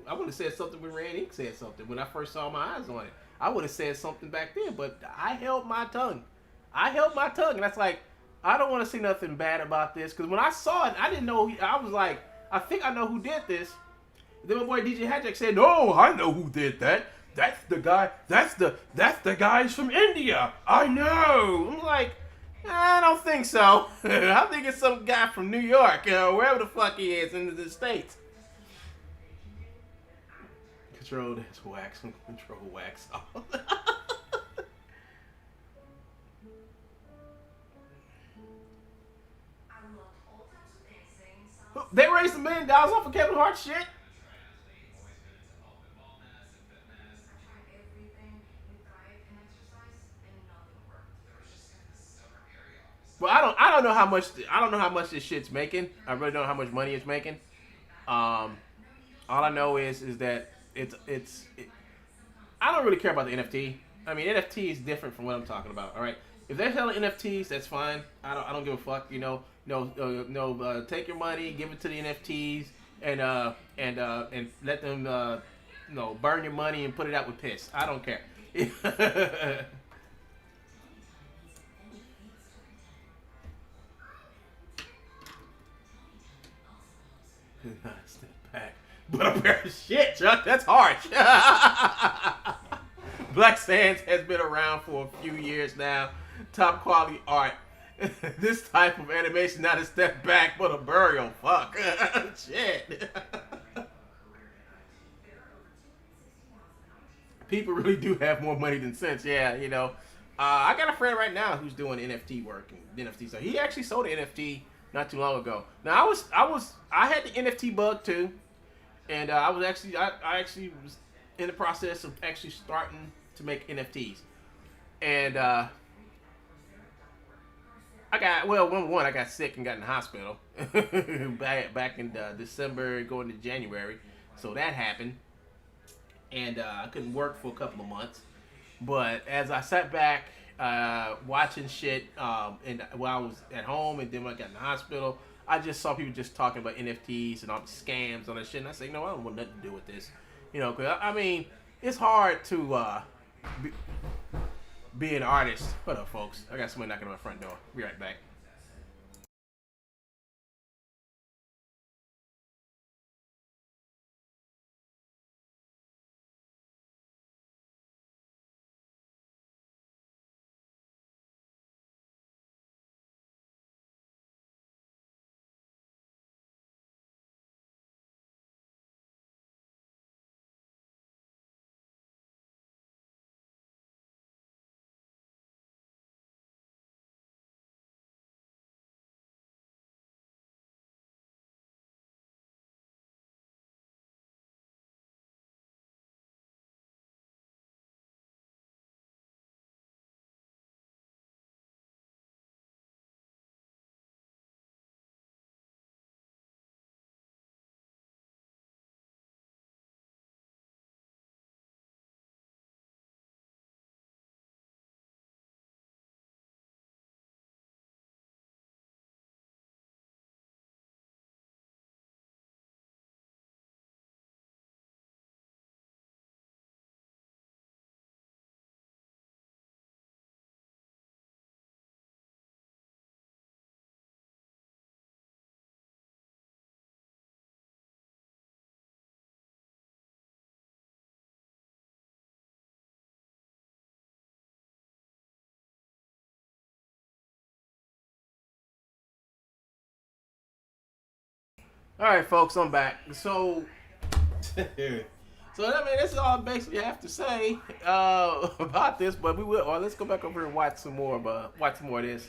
I would have said something when Rand Inc. said something when I first saw my eyes on it. I would have said something back then, but I held my tongue. And that's like, I don't want to see nothing bad about this, because when I saw it, I didn't know. I was like, I think I know who did this. Then my boy DJ Hatjack said, "No, I know who did that. That's the guy. That's the guys from India. I know." I'm like, I don't think so. I think it's some guy from New York, wherever the fuck he is in the States. Control this wax. Control wax. They raised $1 million off of Kevin Hart shit. Well, I don't know how much this shit's making. I really don't know how much money it's making. All I know is that it's I don't really care about the NFT. I mean, NFT is different from what I'm talking about. All right, if they're selling NFTs, that's fine. I don't give a fuck. You know, no, take your money, give it to the NFTs, and let them burn your money and put it out with piss. I don't care. Step back. But a pair of shit, Chuck. That's harsh. Black Sands has been around for a few years now. Top quality art. This type of animation, not a step back, but a burial. Fuck. Shit. People really do have more money than sense. Yeah, you know. I got a friend right now who's doing NFT work and NFT stuff. He actually sold an NFT not too long ago. Now I had the NFT bug too, and I actually was in the process of actually starting to make NFTs, and I got sick and got in the hospital back in December going to January, so that happened, and I couldn't work for a couple of months. But as I sat back watching shit, and while I was at home, and then when I got in the hospital, I just saw people just talking about NFTs and all the scams and all that shit, and I said, I don't want nothing to do with this, because I mean, it's hard to be an artist. What up, folks? I got somebody knocking on my front door. Be right back. All right, folks, I'm back. So I mean, this is all I basically have to say about this. But we will. Well, let's go back over and watch some more. Watch some more of this.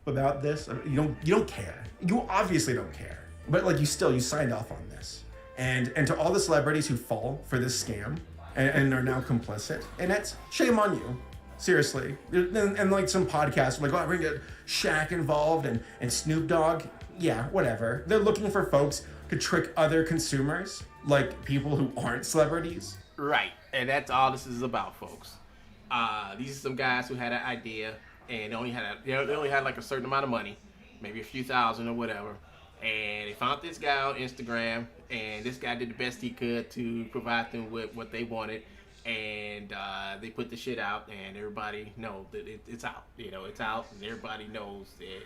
About this, you don't care. You obviously don't care. But like you signed off on this. And to all the celebrities who fall for this scam and are now complicit, and it's shame on you. Seriously. And like some podcasts like, oh, we're gonna get Shaq involved and Snoop Dogg. Yeah, whatever. They're looking for folks to trick other consumers, like people who aren't celebrities. Right, and that's all this is about, folks. These are some guys who had an idea, and they only had like a certain amount of money, maybe a few thousand or whatever. And they found this guy on Instagram, and this guy did the best he could to provide them with what they wanted. And they put the shit out, and everybody knows that it's out. You know, it's out, and everybody knows that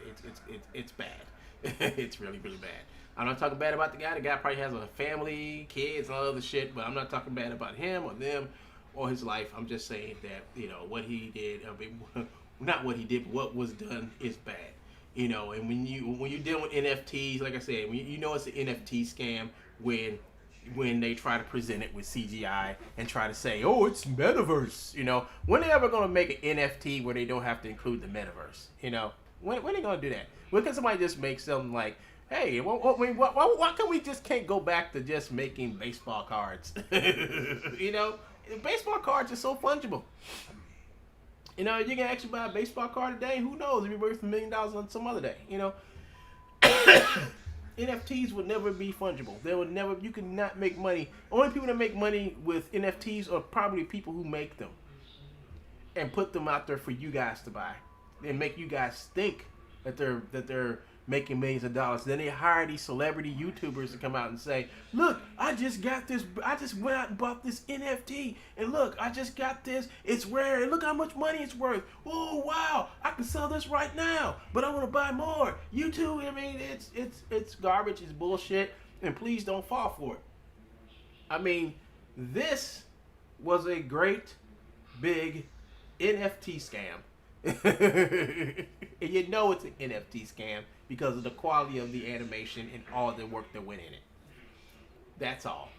it's bad. It's really, really bad. I'm not talking bad about the guy. The guy probably has a family, kids, and all other shit, but I'm not talking bad about him or them or his life. I'm just saying that, you know, what he did, I mean, not what he did, but what was done is bad. You know, and when you deal with NFTs, like I said, when you know it's an NFT scam when they try to present it with CGI and try to say, oh, it's metaverse. You know, when they ever gonna make an NFT where they don't have to include the metaverse? You know, when are they gonna do that? When can somebody just make something like, hey, why can we just can't go back to just making baseball cards? You know, baseball cards are so fungible. You know, you can actually buy a baseball card today. Who knows? It'll be worth $1 million on some other day. You know, NFTs would never be fungible. They would never. You could not make money. Only people that make money with NFTs are probably people who make them and put them out there for you guys to buy and make you guys think that they're making millions of dollars. Then they hire these celebrity YouTubers to come out and say, look, I just got this, I just went out and bought this NFT, and look, I just got this, it's rare, and look how much money it's worth. Oh wow, I can sell this right now, but I want to buy more. YouTube, I mean, it's garbage, it's bullshit, and please don't fall for it. I mean, this was a great big NFT scam. And you know it's an NFT scam because of the quality of the animation and all the work that went in it. That's all.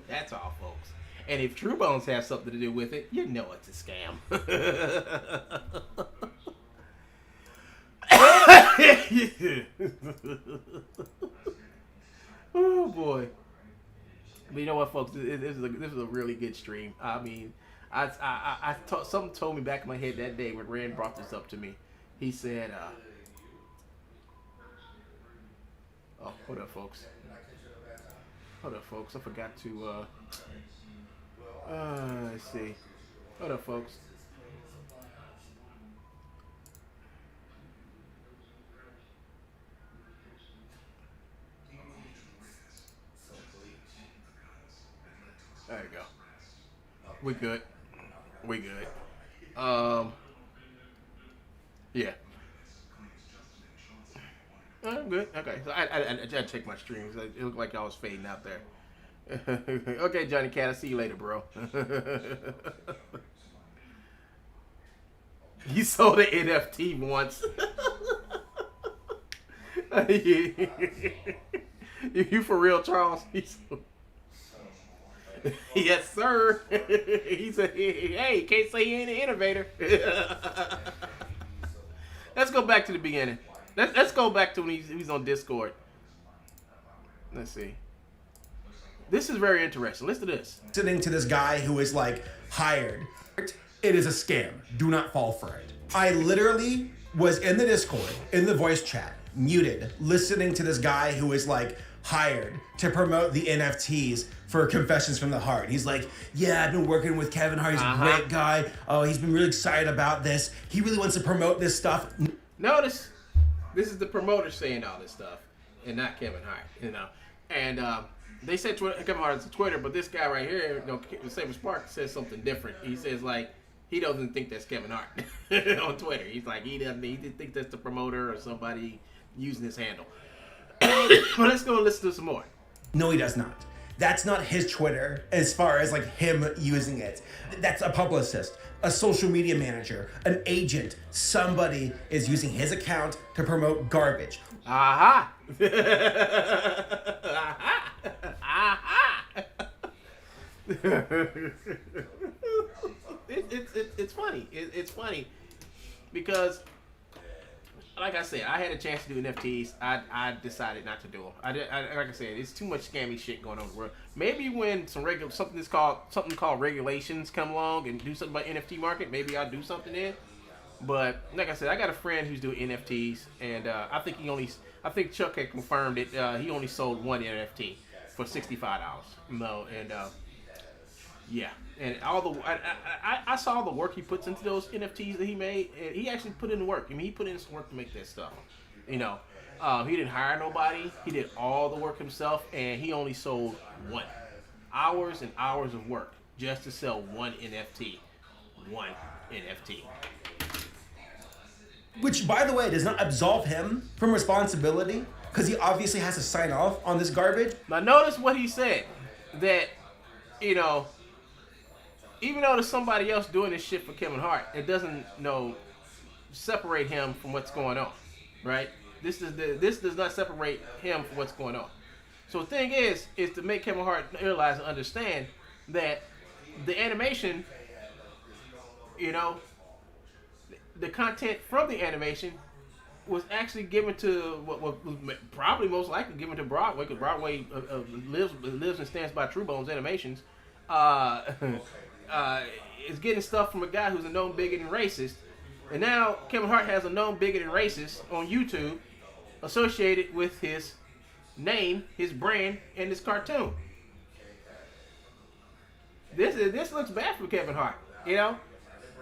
That's all, folks. And if True Bones has something to do with it, you know it's a scam. Oh boy. But you know what, folks? This is a really good stream. I mean, something told me back in my head that day when Rand brought this up to me. He said, oh, hold up, folks. Hold up, folks. I forgot to, let's see. Hold up, folks. There you go. We good. We good. Yeah. I'm good. Okay. So I checked my streams. It looked like I was fading out there. Okay, Johnny Cat. I'll see you later, bro. You sold an NFT once. You for real, Charles? Yes, sir. He said, hey, can't say he ain't an innovator. Let's go back to the beginning. Let's go back to when he's on Discord. Let's see. This is very interesting. Listen to this. Listening to this guy who is like hired. It is a scam. Do not fall for it. I literally was in the Discord, in the voice chat, muted, listening to this guy who is like hired to promote the NFTs for Confessions from the Heart. He's like, yeah, I've been working with Kevin Hart. He's a great guy. Oh, he's been really excited about this. He really wants to promote this stuff. Notice, this is the promoter saying all this stuff, and not Kevin Hart, you know. And they said Kevin Hart is a Twitter, but this guy right here, you know, the same as Spark, says something different. He says, like, he doesn't think that's Kevin Hart on Twitter. He's like, he didn't think that's the promoter or somebody using his handle. But let's go and listen to some more. No, he does not. That's not his Twitter as far as like him using it. That's a publicist, a social media manager, an agent. Somebody is using his account to promote garbage. Aha! It's funny. It's funny because, like I said, I had a chance to do NFTs. I decided not to do them. Like I said, it's too much scammy shit going on in the world. Maybe when something called regulations come along and do something about NFT market, maybe I'll do something then. But like I said, I got a friend who's doing NFTs, and I think Chuck had confirmed it. He only sold one NFT for $65. No, and yeah, and I saw the work he puts into those NFTs that he made, and he actually put in the work. I mean, he put in some work to make that stuff. You know, he didn't hire nobody. He did all the work himself, and he only sold one. Hours and hours of work just to sell one NFT. One NFT. Which, by the way, does not absolve him from responsibility, because he obviously has to sign off on this garbage. Now notice what he said, that, you know, even though there's somebody else doing this shit for Kevin Hart, it doesn't, you know, separate him from what's going on, right? This does not separate him from what's going on. So the thing is to make Kevin Hart realize and understand that the animation, you know, the content from the animation was actually given to what was probably most likely given to Broadway, because Broadway lives and stands by True Bones Animations. Is getting stuff from a guy who's a known bigot and racist, and now Kevin Hart has a known bigot and racist on YouTube associated with his name, his brand, and his cartoon. This looks bad for Kevin Hart, you know.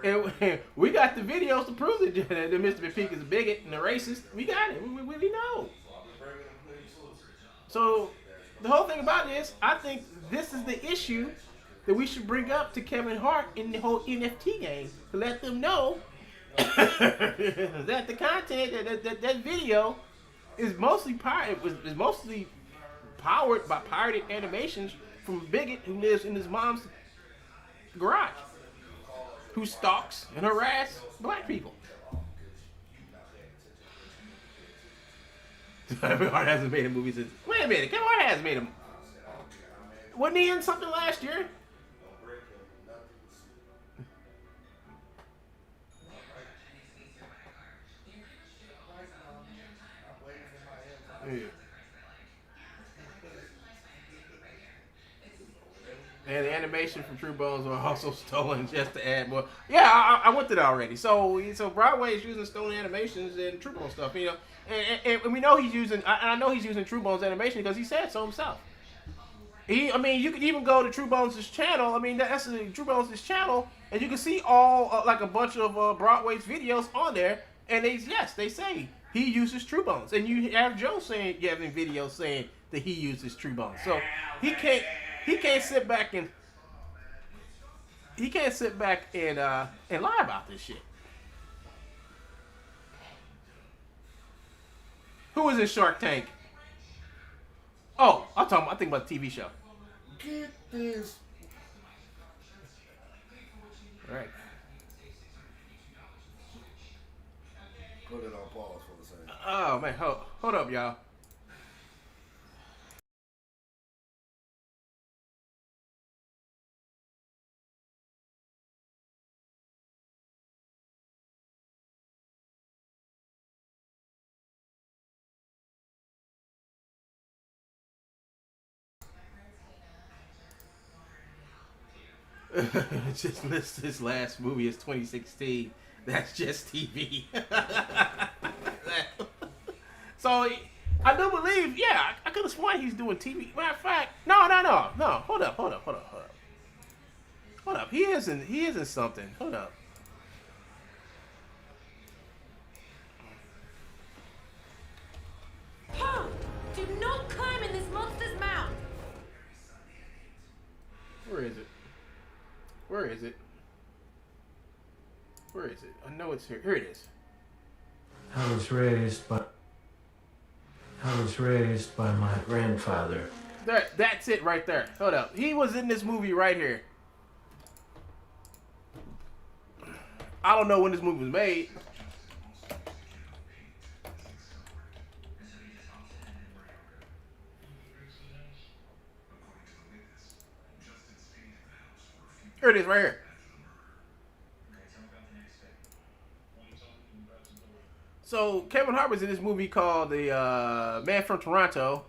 And we got the videos to prove that Mr. Peak is a bigot and a racist. We got it. We know. So the whole thing about it is, I think this is the issue that we should bring up to Kevin Hart in the whole NFT game, to let them know that the content, that video is mostly powered by pirated animations from a bigot who lives in his mom's garage, who stalks and harass black people. Kevin Hart hasn't made a movie since. Wait a minute, Kevin Hart has made a. Wasn't he in something last year? Yeah. And the animation from True Bones were also stolen just to add more. Yeah, I went to that already. So Broadway is using stolen animations and True Bones stuff, you know. And we know he's using. I know he's using True Bones animation because he said so himself. I mean, you could even go to True Bones' channel. I mean, that's True Bones' channel, and you can see all like a bunch of Broadway's videos on there. And they say he uses True Bones, and you have Joe saying, you have in videos saying that he uses True Bones. So he can't sit back and lie about this shit. Who was in Shark Tank? Oh, I think about the TV show. Get this. All right. Put it on pause for the second. Oh man, hold up, y'all. Just list this last movie as 2016. That's just TV. So I do believe, yeah, I could have sworn he's doing TV. Matter of fact, no. Hold up. He isn't something. Hold up. Huh! Do not climb in this monster's mouth! Where is it? Where is it? I know it's here. Here it is. I was raised by my grandfather. That's it right there. Hold up. He was in this movie right here. I don't know when this movie was made. Here it is right here. So Kevin Hart was in this movie called The Man from Toronto.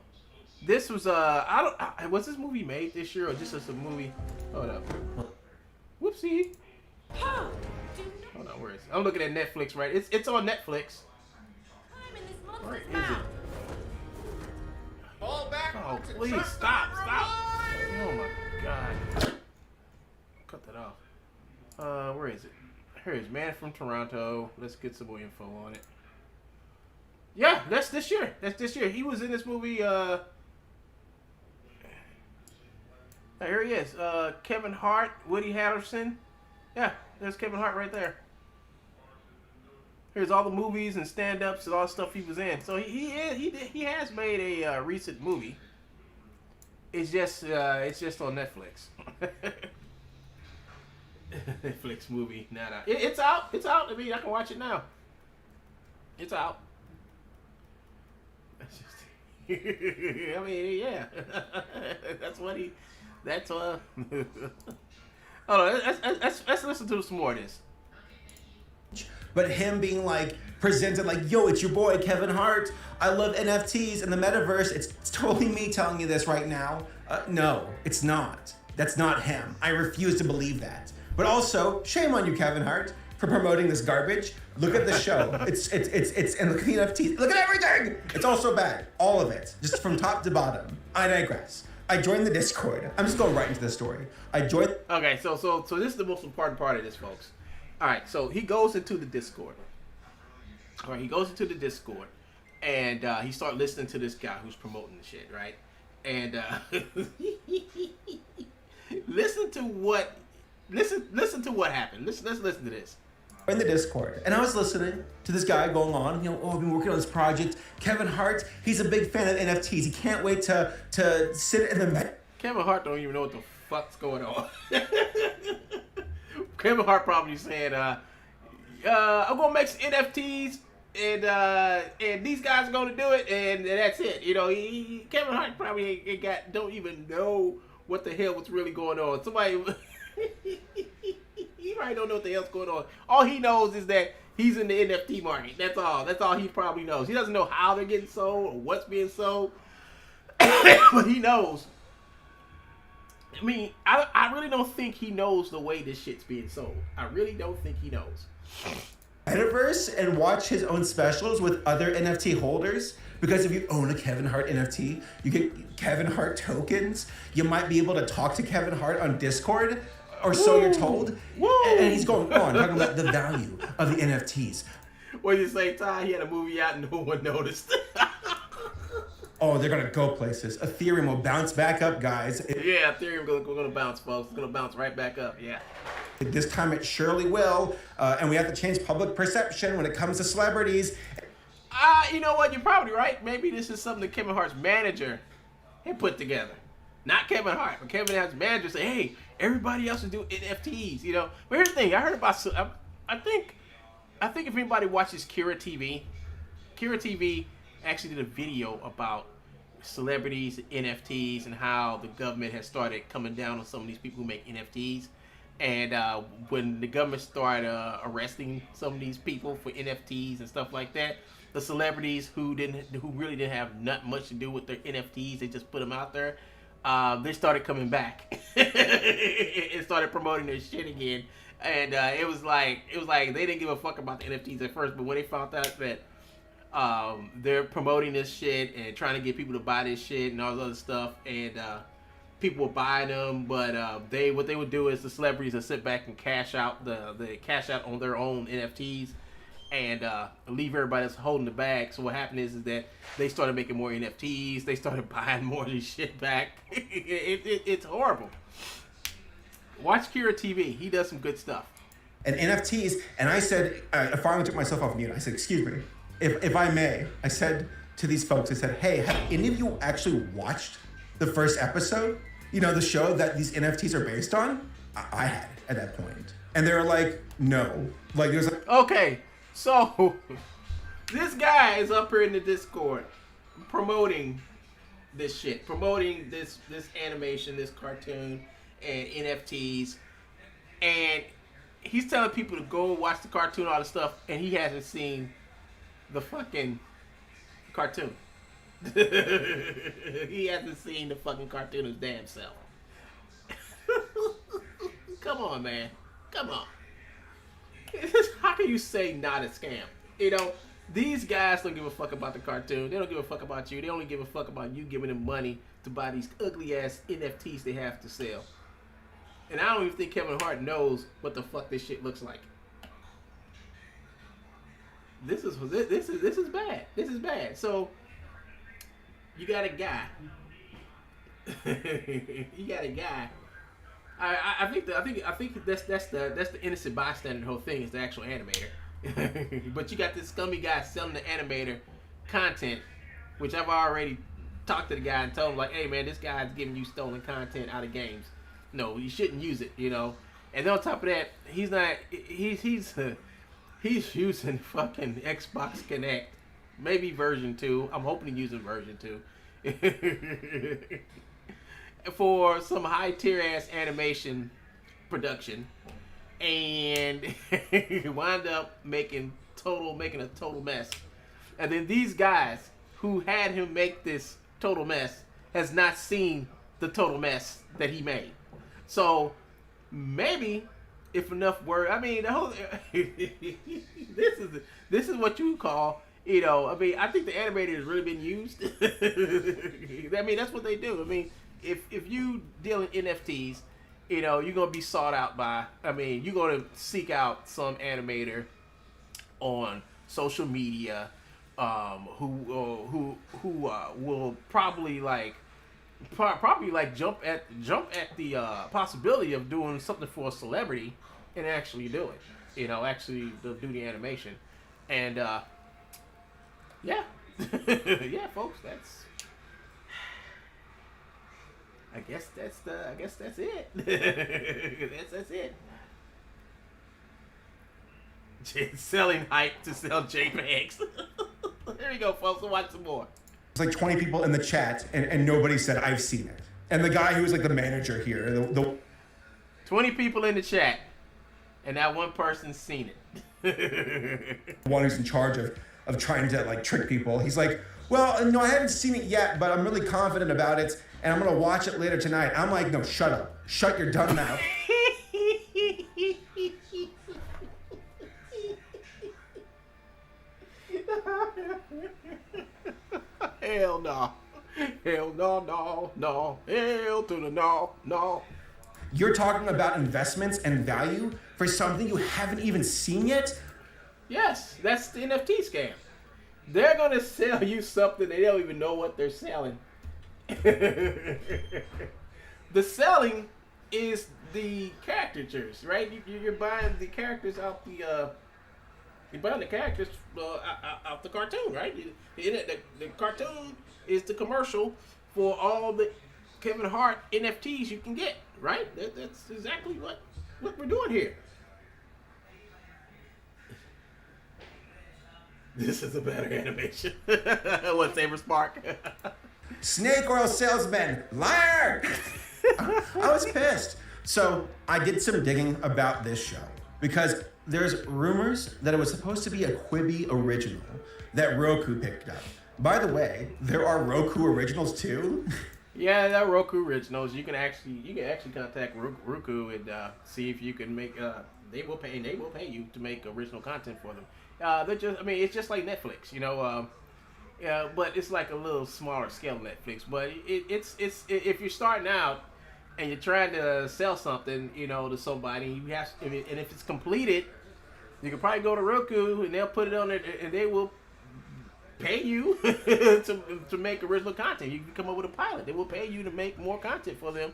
This was was this movie made this year or just as a movie? Hold up. Whoopsie. Hold on, where is it? I'm looking at Netflix, right? It's on Netflix. Where is it? Fall back. Oh, please stop. Oh my god. Cut that off. Where is it? Here it is, Man from Toronto. Let's get some more info on it. Yeah, that's this year. That's this year. He was in this movie. Here he is. Kevin Hart, Woody Harrelson. Yeah, there's Kevin Hart right there. Here's all the movies and stand-ups and all the stuff he was in. So he has made a recent movie. It's just on Netflix. Netflix movie. Nah. It's out. It's out. I mean, I can watch it now. It's out. That's just, I mean, yeah. That's what he. That's Hold on. Let's listen to some more of this. But him being like presented like, yo, it's your boy Kevin Hart. I love NFTs and the metaverse. It's totally me telling you this right now. No, it's not. That's not him. I refuse to believe that. But also, shame on you, Kevin Hart, for promoting this garbage. Look at the show. It's and look at the NFTs. Look at everything. It's all so bad. All of it, just from top to bottom. I digress. I joined the Discord. I'm just going right into the story. I joined. Okay, so this is the most important part of this, folks. All right, so he goes into the Discord. All right, he goes into the Discord, and he starts listening to this guy who's promoting the shit, right? And listen to what happened. Let's listen to this. In the Discord, and I was listening to this guy going on, you know, oh, I've been working on this project. Kevin Hart, he's a big fan of NFTs. He can't wait to sit in the. Kevin Hart don't even know what the fuck's going on. Kevin Hart probably saying, I'm gonna make some NFTs, and these guys are gonna do it, and that's it. You know, Kevin Hart probably don't even know what the hell was really going on. Somebody. He probably don't know what the hell's going on. All he knows is that he's in the NFT market. That's all. That's all he probably knows. He doesn't know how they're getting sold or what's being sold. But he knows. I mean, I really don't think he knows the way this shit's being sold. I really don't think he knows. Metaverse and watch his own specials with other NFT holders. Because if you own a Kevin Hart NFT, you get Kevin Hart tokens. You might be able to talk to Kevin Hart on Discord. Or so you're told. And he's going on talking about the value of the NFTs. What did you say, Ty? He had a movie out and no one noticed. Oh, they're gonna go places. Ethereum will bounce back up, guys. Yeah, Ethereum we're gonna bounce, folks. It's gonna bounce right back up. Yeah. This time it surely will, and we have to change public perception when it comes to celebrities. You know what? You're probably right. Maybe this is something that Kevin Hart's manager had put together. Not Kevin Hart, but Kevin Hart's manager say, hey, everybody else is doing NFTs, you know. But here's the thing, I heard about, I think if anybody watches Kira TV actually did a video about celebrities, NFTs, and how the government has started coming down on some of these people who make NFTs. And when the government started arresting some of these people for NFTs and stuff like that, the celebrities who really didn't have not much to do with their NFTs, they just put them out there. They started coming back and started promoting their shit again, and it was like they didn't give a fuck about the NFTs at first, but when they found out that they're promoting this shit and trying to get people to buy this shit and all this other stuff, and people were buying them, but what they would do is the celebrities would sit back and cash out on their own NFTs. And leave everybody that's holding the bag. So what happened is that they started making more NFTs. They started buying more of this shit back. It's horrible. Watch Kira TV. He does some good stuff. And NFTs. And I said, I finally took myself off mute. I said, excuse me, if I may. I said to these folks, I said, hey, have any of you actually watched the first episode? You know, the show that these NFTs are based on? I had at that point. And they were like, no. Like, there's like, okay. So, this guy is up here in the Discord promoting this shit, promoting this animation, this cartoon, and NFTs, and he's telling people to go watch the cartoon, all the stuff, and he hasn't seen the fucking cartoon. He hasn't seen the fucking cartoon his damn self. Come on, man. Come on. How can you say not a scam? You know, these guys don't give a fuck about the cartoon. They don't give a fuck about you. They only give a fuck about you giving them money to buy these ugly ass NFTs they have to sell. And I don't even think Kevin Hart knows what the fuck this shit looks like. this is bad. This is bad. So you got a guy. You got a guy. I think that's the innocent bystander whole thing is the actual animator. But you got this scummy guy selling the animator content, which I've already talked to the guy and told him like, hey man, this guy's giving you stolen content out of games. No, you shouldn't use it, you know. And then on top of that, he's using fucking Xbox Kinect, maybe version 2. I'm hoping he's using version 2. For some high tier ass animation production, and wound up making a total mess. And then these guys who had him make this total mess has not seen the total mess that he made. So maybe if enough word, I mean the whole this is what you call, you know, I mean I think the animator has really been used. I mean that's what they do. I mean if you deal in NFTs, you know, you're gonna be sought out by. I mean, you're gonna seek out some animator on social media, who will probably jump at the possibility of doing something for a celebrity and actually do it. You know, actually do the animation, and yeah, yeah, folks, that's. I guess that's it. that's it. Selling hype to sell JPEGs. There you go, folks. We'll watch some more. There's like 20 people in the chat, and nobody said I've seen it. And the guy who was like the manager here, the 20 people in the chat, and that one person's seen it. one who's in charge of trying to like trick people. He's like, well, no, I haven't seen it yet, but I'm really confident about it, and I'm gonna watch it later tonight. I'm like, no, shut up. Shut your dumb mouth. Hell no. Hell no. Hell to the no. You're talking about investments and value for something you haven't even seen yet? Yes, that's the NFT scam. They're gonna sell you something they don't even know what they're selling. The selling is the caricatures, right? You're buying the characters out the you're buying the characters out the cartoon, right? The cartoon is the commercial for all the Kevin Hart NFTs you can get, right? That's exactly what we're doing here. This is a better animation. What, Saber Spark? Snake oil salesman, liar! I was pissed. So I did some digging about this show because there's rumors that it was supposed to be a Quibi original that Roku picked up. By the way, there are Roku originals too. Yeah, there are Roku originals. You can actually contact Roku and see if you can make. They will pay you to make original content for them. It's just like Netflix, you know. But it's like a little smaller scale Netflix. But it's if you're starting out and you're trying to sell something, you know, to somebody, you have, and if it's completed, you can probably go to Roku and they'll put it on there, and they will pay you to make original content. You can come up with a pilot. They will pay you to make more content for them,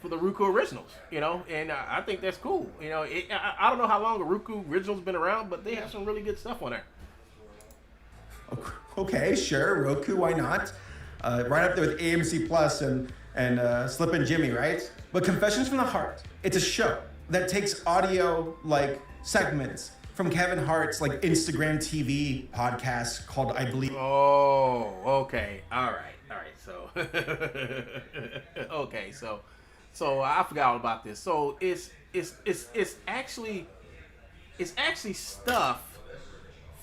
for the Roku originals, you know, and I think that's cool. You know, I don't know how long a Roku original's been around, but they have some really good stuff on there. Okay, sure, Roku, why not? Right up there with AMC Plus and Slippin' Jimmy, right? But Confessions from the Heart, it's a show that takes audio like segments from Kevin Hart's like Instagram TV podcast called I Believe. Oh, okay, all right. So, okay, so I forgot all about this. So it's actually stuff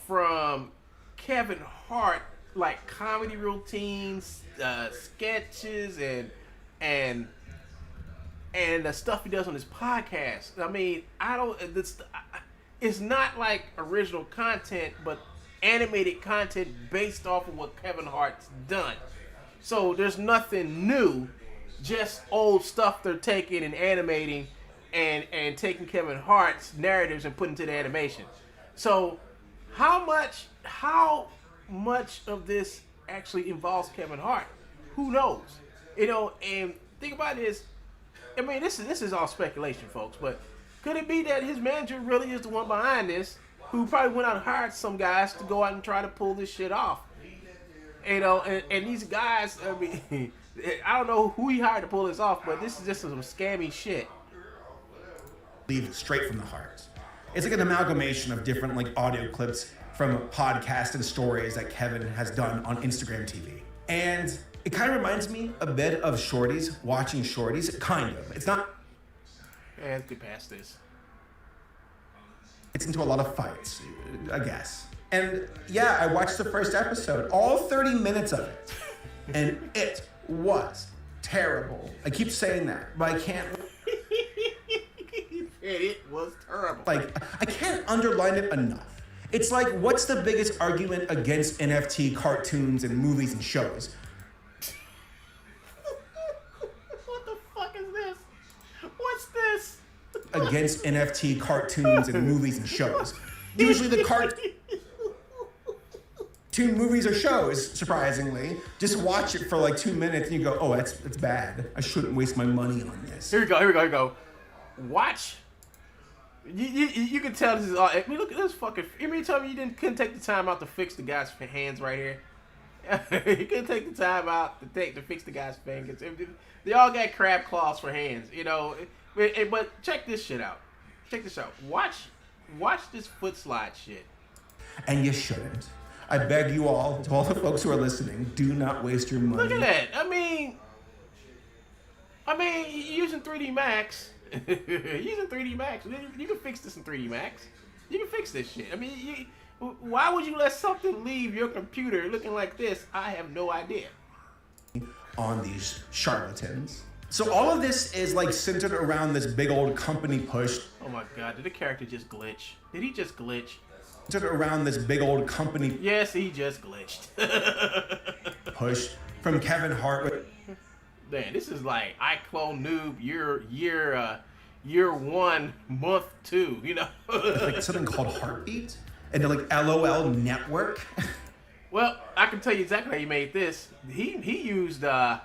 from Kevin Hart, like comedy routines, sketches, and the stuff he does on his podcast. I mean, it's not like original content, but animated content based off of what Kevin Hart's done. So there's nothing new, just old stuff they're taking and animating and taking Kevin Hart's narratives and putting to the animation. So How much of this actually involves Kevin Hart? Who knows? You know, and think about this. I mean, this is all speculation, folks. But could it be that his manager really is the one behind this, who probably went out and hired some guys to go out and try to pull this shit off? You know, and these guys, I mean, I don't know who he hired to pull this off, but this is just some scammy shit. Leave straight from the heart. It's like an amalgamation of different like audio clips from podcasts and stories that Kevin has done on Instagram TV. And it kind of reminds me a bit of Shorties, watching Shorties. Kind of. It's not. Yeah, let's get past this. It's into a lot of fights, I guess. And yeah, I watched the first episode, all 30 minutes of it. And it was terrible. I keep saying that, but I can't. It was terrible. Like, I can't underline it enough. It's like, what's the biggest argument against NFT cartoons and movies and shows? What the fuck is this? What's this? Against NFT cartoons and movies and shows. Usually the cartoon movies or shows, surprisingly, just watch it for like 2 minutes and you go, oh, it's bad. I shouldn't waste my money on this. Here we go. Watch. You can tell this is all. I mean, look at this fucking. You mean tell me you couldn't take the time out to fix the guy's hands right here? You couldn't take the time out to fix the guy's fingers. They all got crab claws for hands, you know. But check this shit out. Check this out. Watch this foot slide shit. And you shouldn't. I beg you all, to all the folks who are listening, do not waste your money. Look at that. I mean, using 3D Max. Using 3D Max. You can fix this in 3D Max. You can fix this shit. I mean, why would you let something leave your computer looking like this? I have no idea. On these charlatans. So all of this is like centered around this big old company push. Oh my god, did the character just glitch? Did he just glitch? Centered around this big old company. Yes, he just glitched. Push from Kevin Hart. Man, this is like Iclone Noob year 1, month 2, you know? Like something called Heartbeat? And they're like LOL Network? Well, I can tell you exactly how he made this. He used Element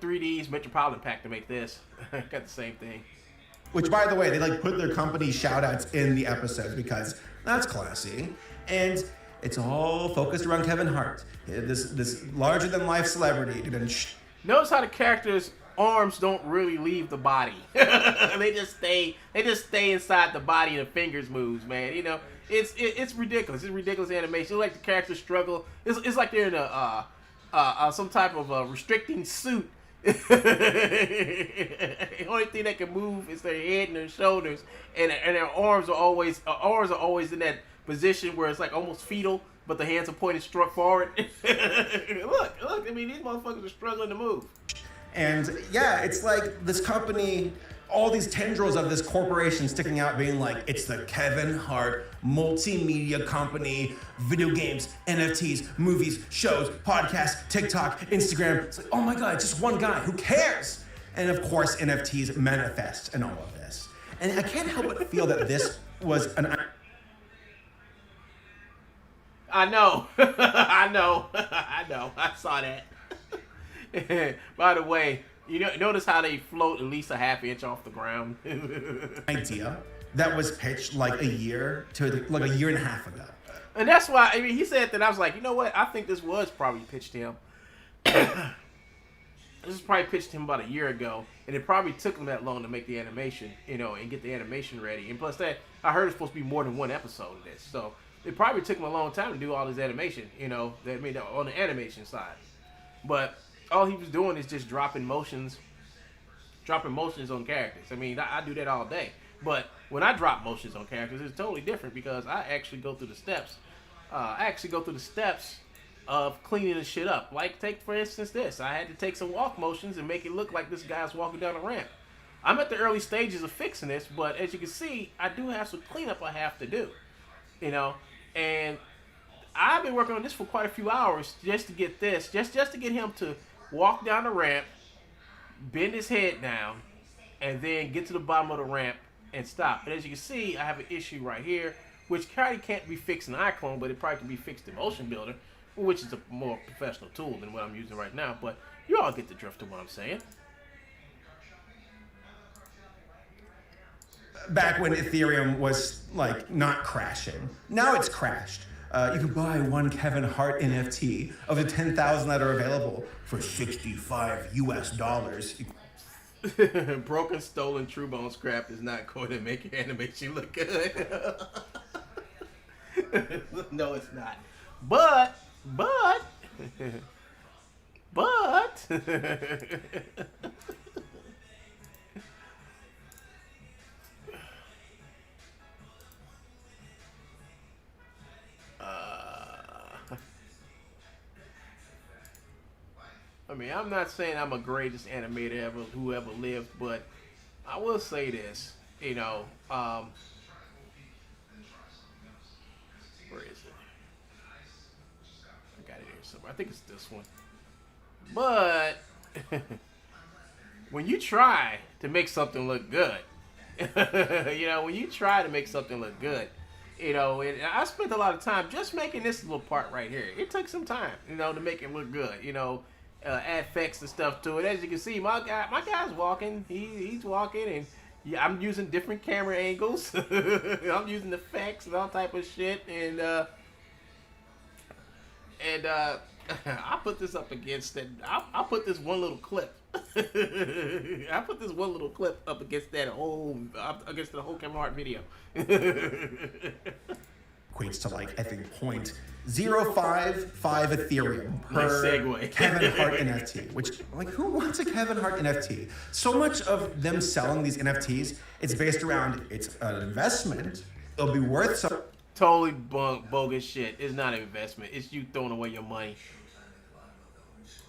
3D's Metropolitan Pack to make this. Got the same thing. Which, by the way, they like put their company shout-outs in the episodes because that's classy. And it's all focused around Kevin Hart, this larger-than-life celebrity. Notice how the character's arms don't really leave the body. They just stay inside the body and the fingers moves, man. You know, it's ridiculous. It's ridiculous animation. It's like the characters struggle. It's like they're in some type of restricting suit. The only thing that can move is their head and their shoulders, and their arms are always in that position where it's like almost fetal, but the hands are pointed straight forward. Look, I mean, these motherfuckers are struggling to move. And yeah, it's like this company, all these tendrils of this corporation sticking out being like, it's the Kevin Hart multimedia company, video games, NFTs, movies, shows, podcasts, TikTok, Instagram. It's like, oh my God, it's just one guy, who cares? And of course, NFTs manifest in all of this. And I can't help but feel that this was an... I know. I saw that. By the way, notice how they float at least a half inch off the ground. idea that was pitched like a year and a half ago. And that's why, I mean, he said that. I was like, you know what? I think this was probably pitched to him. This was probably pitched to him about a year ago, and it probably took him that long to make the animation, and get the animation ready. And plus that, I heard it's supposed to be more than one episode of this, so it probably took him a long time to do all this animation, on the animation side. But all he was doing is just dropping motions on characters. I mean, I do that all day. But when I drop motions on characters, it's totally different because I actually go through the steps. Of cleaning the shit up. Like, take for instance this. I had to take some walk motions and make it look like this guy's walking down a ramp. I'm at the early stages of fixing this, but as you can see, I do have some cleanup I have to do. And I've been working on this for quite a few hours just to get this, just to get him to walk down the ramp, bend his head down, and then get to the bottom of the ramp and stop. And as you can see, I have an issue right here, which probably can't be fixed in Iclone, but it probably can be fixed in Motion Builder, which is a more professional tool than what I'm using right now. But you all get the drift of what I'm saying. Back when Ethereum was like not crashing. Now it's crashed. You can buy one Kevin Hart NFT of the 10,000 that are available for $65 US. Broken, stolen, true bone scrap is not going to make your animation look good. No, it's not. But. I mean, I'm not saying I'm a greatest animator who ever lived, but I will say this, you know, where is it? I got it here somewhere. I think it's this one. But when you try to make something look good, you know, when you try to make something look good, you know, and I spent a lot of time just making this little part right here. It took some time, you know, to make it look good, you know. Add effects and stuff to it. As you can see, my guy's walking. He's walking, and yeah, I'm using different camera angles. I'm using effects and all type of shit, and I put this up against that. I put this one little clip. I put this one little clip up against that against the whole Kevin Hart video. Equates to like, I think, 0.055 Ethereum per Nice Kevin Hart NFT, which, like, who wants a Kevin Hart NFT? So much of them selling these NFTs, it's based around, it's an investment, it'll be worth some. Totally bogus shit. It's not an investment. It's you throwing away your money.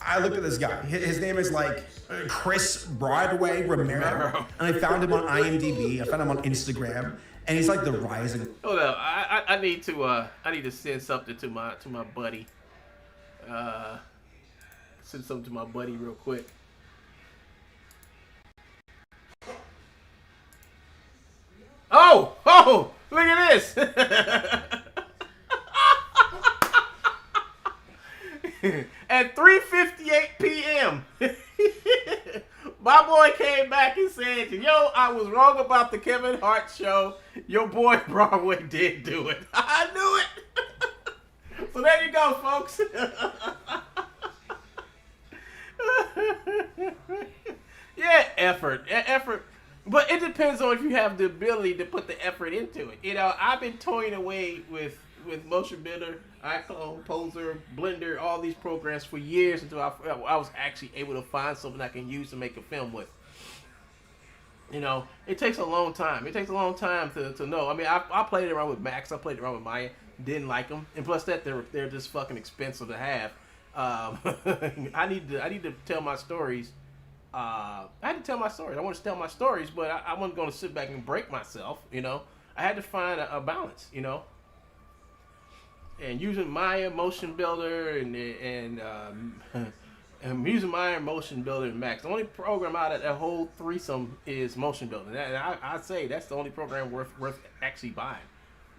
I looked at this guy. His name is like Chris Broadway Romero, and I found him on IMDb. I found him on Instagram, and he's like the rising. Hold up, I need to send something to my buddy. Send something to my buddy real quick. Oh, look at this. At 3:58 p.m. my boy came back and said, yo, I was wrong about the Kevin Hart show. Your boy Broadway did do it. I knew it. So there you go, folks. Yeah, effort. But it depends on if you have the ability to put the effort into it. You know, I've been toying away with Motion Builder, Iclone, Poser, Blender, all these programs for years until I was actually able to find something I can use to make a film with. You know, it takes a long time. It takes a long time to know. I mean, I played around with Max. I played around with Maya. Didn't like them. And plus that, they're just fucking expensive to have. I need to tell my stories. I had to tell my stories. I wanted to tell my stories, but I wasn't going to sit back and break myself, you know. I had to find a balance, you know. And using Maya, Motion Builder, and using Maya, Motion Builder, and Max. The only program out of that whole threesome is Motion Builder. And I'd say that's the only program worth actually buying,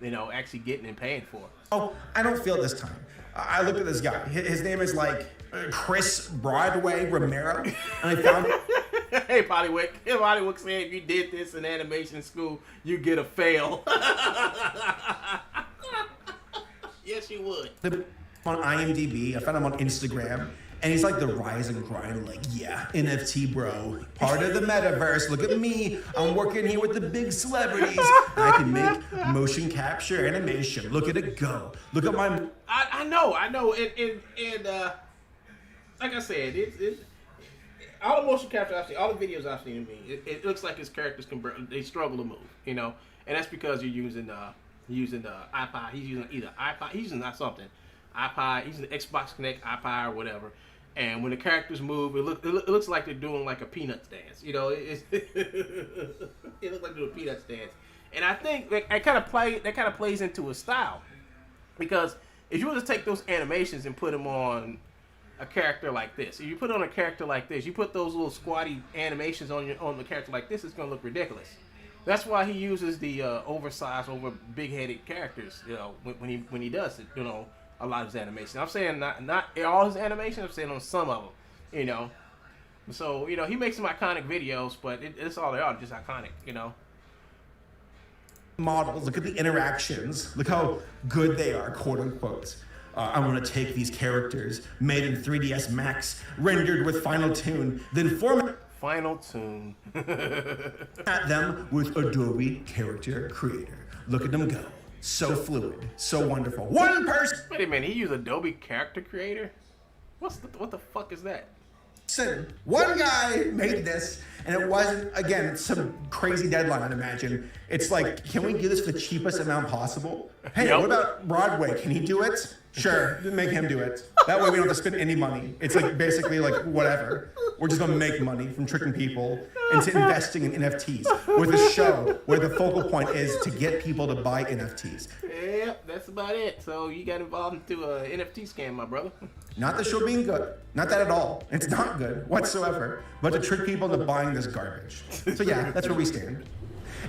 you know, actually getting and paying for. Oh, I don't feel this time. I looked at this guy. His name is like Chris Broadway Romero, and I found. Hey, Bollywood. Bollywood said if you did this in animation school, you get a fail. Yes, you would. On IMDb, I found him on Instagram, and he's like the rise and grind, like, yeah, NFT bro, part of the metaverse. Look at me, I'm working here with the big celebrities. I can make motion capture animation. Look at it go. Look at my. I know, and like I said, all the motion capture I've seen, all the videos I've seen of me, it looks like his characters they struggle to move, you know, and that's because you're using the iPod. He's using either iPod, he's using something, iPod, he's using the Xbox Connect, iPod, or whatever. And when the characters move, it looks like they're doing like a Peanuts dance. You know, it looks like they're doing a Peanuts dance. And I think that kind of plays into a style, because if you were to take those animations and put them on a character like this, if you put on a character like this, you put those little squatty animations on the character like this, it's gonna look ridiculous. That's why he uses the oversized, over big-headed characters. You know, when he does it. You know, a lot of his animation. I'm saying not all his animation. I'm saying on some of them. You know, so you know he makes some iconic videos, but it's all they are, just iconic. You know. Models, look at the interactions, look how good they are, quote unquote. I want to take these characters made in 3ds Max, rendered with Final Tune, then format Final Tune at them with Adobe Character Creator. Look at them go. So fluid, so wonderful. One person. Wait a minute, he used Adobe Character Creator? What the fuck is that? One guy made this, and it wasn't, again, some crazy deadline, I'd imagine. It's like, can we do this for the cheapest amount possible? Hey, what about Broadway? Can he do it? Sure, make him do it. That way we don't have to spend any money. It's like basically like whatever. We're just gonna make money from tricking people into investing in NFTs with a show where the focal point is to get people to buy NFTs. Yep, that's about it. So you got involved into a NFT scam, my brother. Not the show being good. Not that at all. It's not good whatsoever. But to trick people into buying this garbage. So yeah, that's where we stand.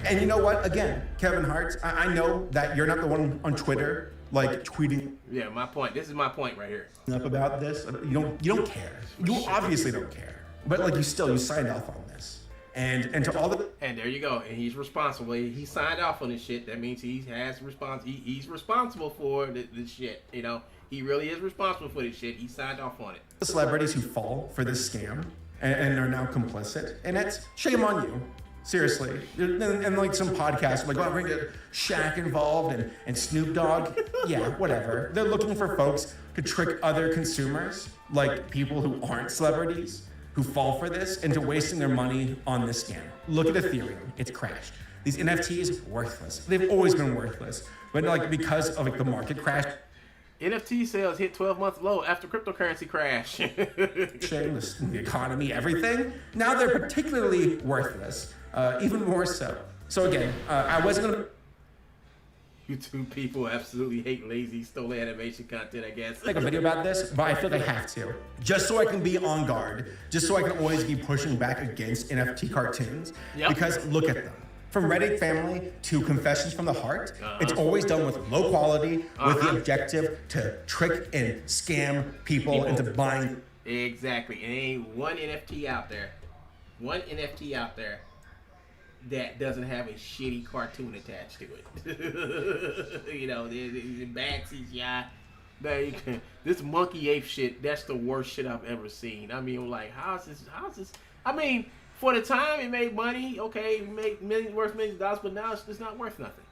And you know what? Again, Kevin Hart, I know that you're not the one on Twitter like tweeting. Yeah, my point. This is my point right here. Up about this. You don't care. You obviously don't care. But like you signed off on this. And to all the and there you go. And he's responsible. He signed off on this shit. That means he has he's responsible for this shit. You know, he really is responsible for this shit. He signed off on it. The celebrities who fall for this scam and are now complicit, and it's shame on you. Seriously. And like some podcasts like, oh, we're gonna get Shaq involved and Snoop Dogg. Yeah, whatever. They're looking for folks to trick other consumers, like people who aren't celebrities, who fall for this, into wasting their money on this scam. Look at Ethereum. It's crashed. These NFTs, worthless. They've always been worthless. But like because of like the market crash, NFT sales hit 12-month low after cryptocurrency crash. the economy, everything. Now they're particularly worthless. Even more so. So again, I wasn't gonna. YouTube people absolutely hate lazy, stolen animation content, I guess. Make a video about this, but I feel like I have to. Just so I can be on guard. Just so I can always be pushing back against NFT cartoons. Yep. Because look at them. From Reddit Family to Confessions from the Heart, it's always done with low quality, with the objective to trick and scam people into buying. Exactly. And there ain't one NFT out there. That doesn't have a shitty cartoon attached to it. You know, the bad CGI. This monkey ape shit, that's the worst shit I've ever seen. I mean, like, how's this? I mean, for the time it made money, okay, it made worth millions of dollars, but now it's not worth nothing.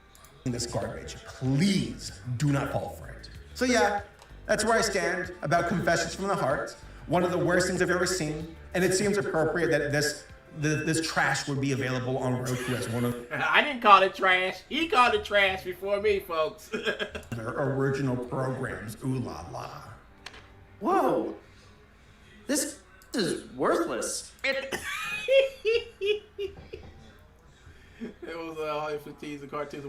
This garbage, please do not fall for it. So yeah, that's where I stand about Confessions from the Heart. One of the worst things I've ever seen, and it seems appropriate that this trash would be available on Roku as one of I didn't call it trash. He called it trash before me, folks. their original programs. Ooh la la. Whoa. This is worthless. It was all NFTs and cartoons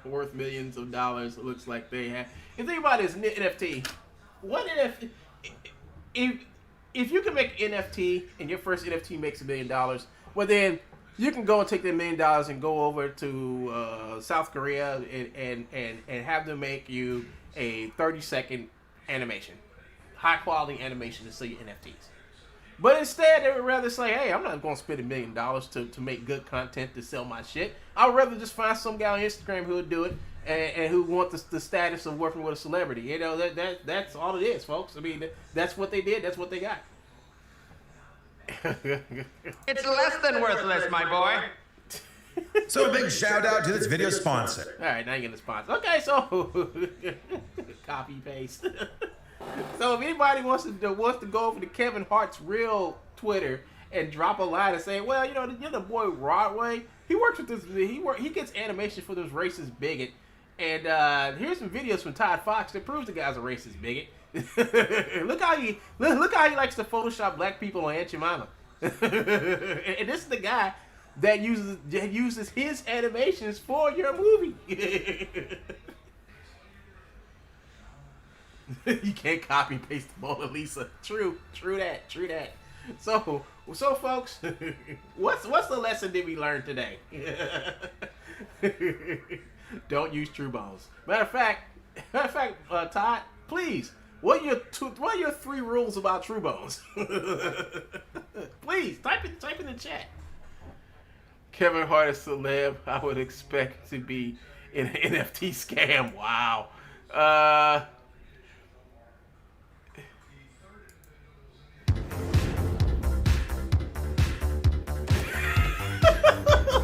worth millions of dollars. It looks like they have. And think about this NFT. What NFT? If you can make an NFT and your first NFT makes $1 million, well then you can go and take that $1 million and go over to South Korea and have them make you a 30-second animation, high quality animation to sell your NFTs. But instead, they would rather say, hey, I'm not going to spend $1 million to make good content to sell my shit. I would rather just find some guy on Instagram who would do it and who wants the status of working with a celebrity. You know, that's all it is, folks. I mean, that's what they did. That's what they got. It's less than worthless, my boy. So a big shout out to this video sponsor. All right, now you're getting the sponsor. Okay, so copy paste. So if anybody wants to go over to Kevin Hart's real Twitter and drop a line and say, well, you know, you're the boy Broadway. He works with this. He gets animation for this racist bigot. And here's some videos from Todd Fox that proves the guy's a racist bigot. look how he likes to Photoshop black people on Aunt Jemima. And this is the guy that uses his animations for your movie. You can't copy paste the Mona Lisa. True that. So So, folks, what's the lesson did we learn today? Don't use true bones. Matter of fact, Todd, please, what are your 3 rules about true bones? Please type in the chat. Kevin Hart is celeb. I would expect to be in an NFT scam. Wow.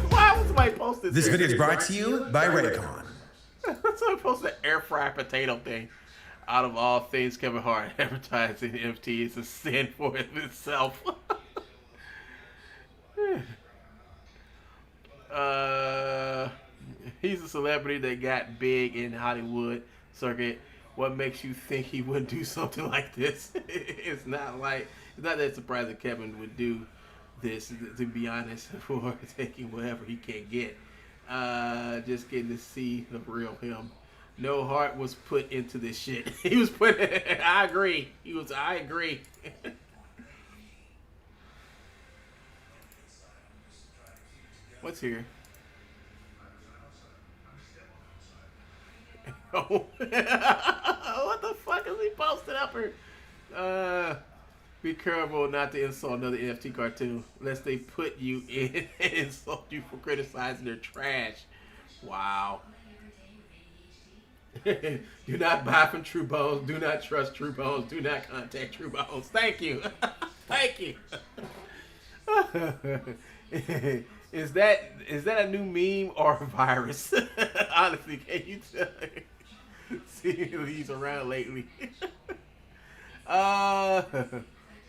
Why would somebody post this? This video is brought to you by Raycon. Somebody posted an air fry potato thing. Out of all things, Kevin Hart advertising NFT is a sin for itself. He's a celebrity that got big in Hollywood circuit. What makes you think he wouldn't do something like this? It's not that surprising Kevin would do this, to be honest, for taking whatever he can get. Just getting to see the real him. No heart was put into this shit. He was put. I agree. I agree. What's here? Oh, what the fuck is he posting up here? Be careful not to insult another NFT cartoon, lest they put you in and insult you for criticizing their trash. Wow. Do not buy from True Bones. Do not trust True Bones. Do not contact True Bones. Thank you. Thank you. Is that a new meme or a virus? Honestly, can you tell? See these around lately. I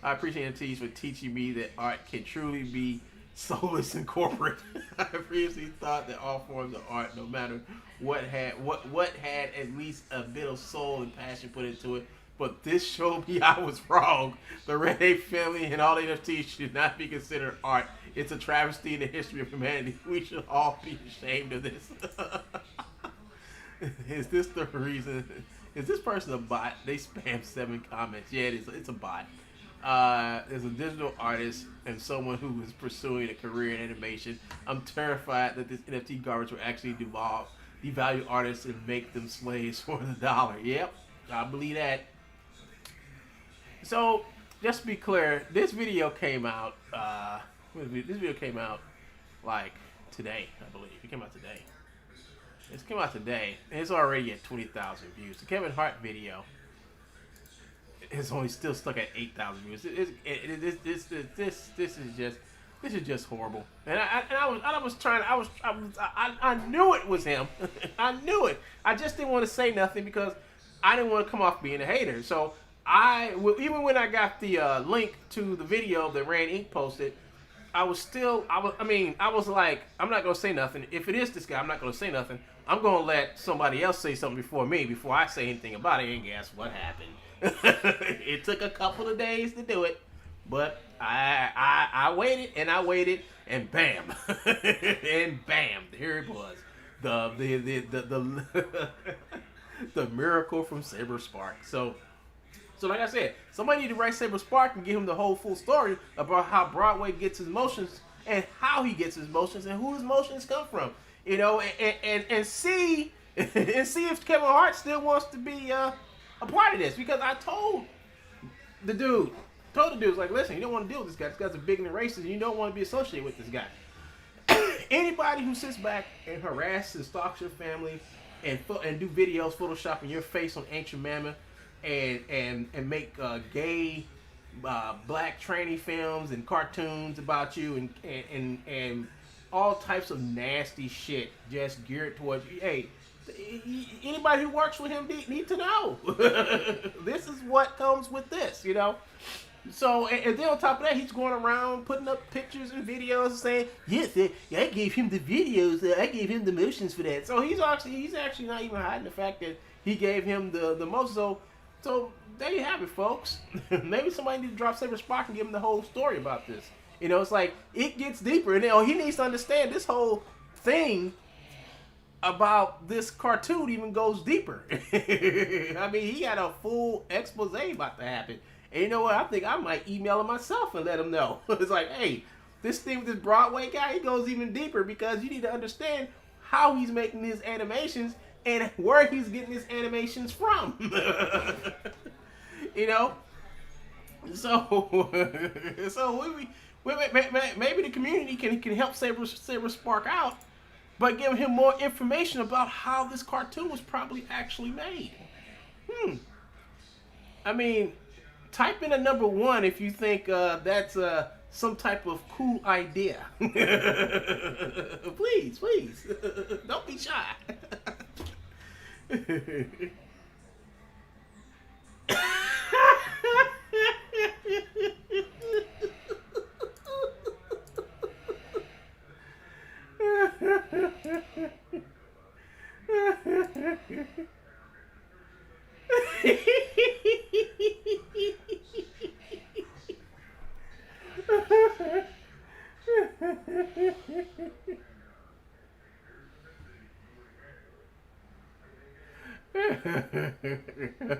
appreciate NFTs for teaching me that art can truly be soulless and corporate. I previously thought that all forms of art, no matter what had at least a bit of soul and passion put into it. But this showed me I was wrong. The Red Ape family and all NFTs should not be considered art. It's a travesty in the history of humanity. We should all be ashamed of this. Is this the reason? Is this person a bot? They spam 7 comments. Yeah, it is. It's a bot. As a digital artist and someone who is pursuing a career in animation, I'm terrified that this NFT garbage will actually devalue artists and make them slaves for the dollar. Yep, I believe that. So, just to be clear, this video came out. This video came out like today, I believe. It came out today. It came out today, and it's already at 20,000 views. The Kevin Hart video is only still stuck at 8,000 views. This is just horrible. And I knew it was him. I knew it. I just didn't want to say nothing because I didn't want to come off being a hater. So even when I got the link to the video that Rand Inc. posted, I was like, I'm not gonna say nothing. If it is this guy, I'm not gonna say nothing. I'm gonna let somebody else say something before I say anything about it. And guess what happened? It took a couple of days to do it, but I waited and I waited, and bam, and bam, here it was, the miracle from Saber Spark. So like I said, somebody need to write Saber Spark and give him the whole full story about how Broadway gets his motions and how he gets his motions and who his motions come from. You know, and see if Kevin Hart still wants to be a part of this, because I told the dude, like, listen, you don't want to deal with this guy. This guy's a bigot and racist, and you don't want to be associated with this guy. Anybody who sits back and harasses and stalks your family and do videos photoshopping your face on ancient mammoth and make gay black tranny films and cartoons about you and all types of nasty shit just geared towards you. Hey, anybody who works with him need to know. This is what comes with this, you know. So, and then on top of that, he's going around putting up pictures and videos and saying, yes, I gave him the videos, I gave him the motions for that. So he's actually not even hiding the fact that he gave him the motions. So there you have it, folks. Maybe somebody needs to drop Saber Spark and give him the whole story about this. You know, it's like, it gets deeper. And he needs to understand this whole thing about this cartoon even goes deeper. I mean, he got a full expose about to happen. And you know what? I think I might email him myself and let him know. It's like, hey, this thing with this Broadway guy, he goes even deeper because you need to understand how he's making his animations and where he's getting his animations from. You know? So maybe the community can help Saber Spark out by giving him more information about how this cartoon was probably actually made. I mean, type in a number 1 if you think that's some type of cool idea. Please, don't be shy.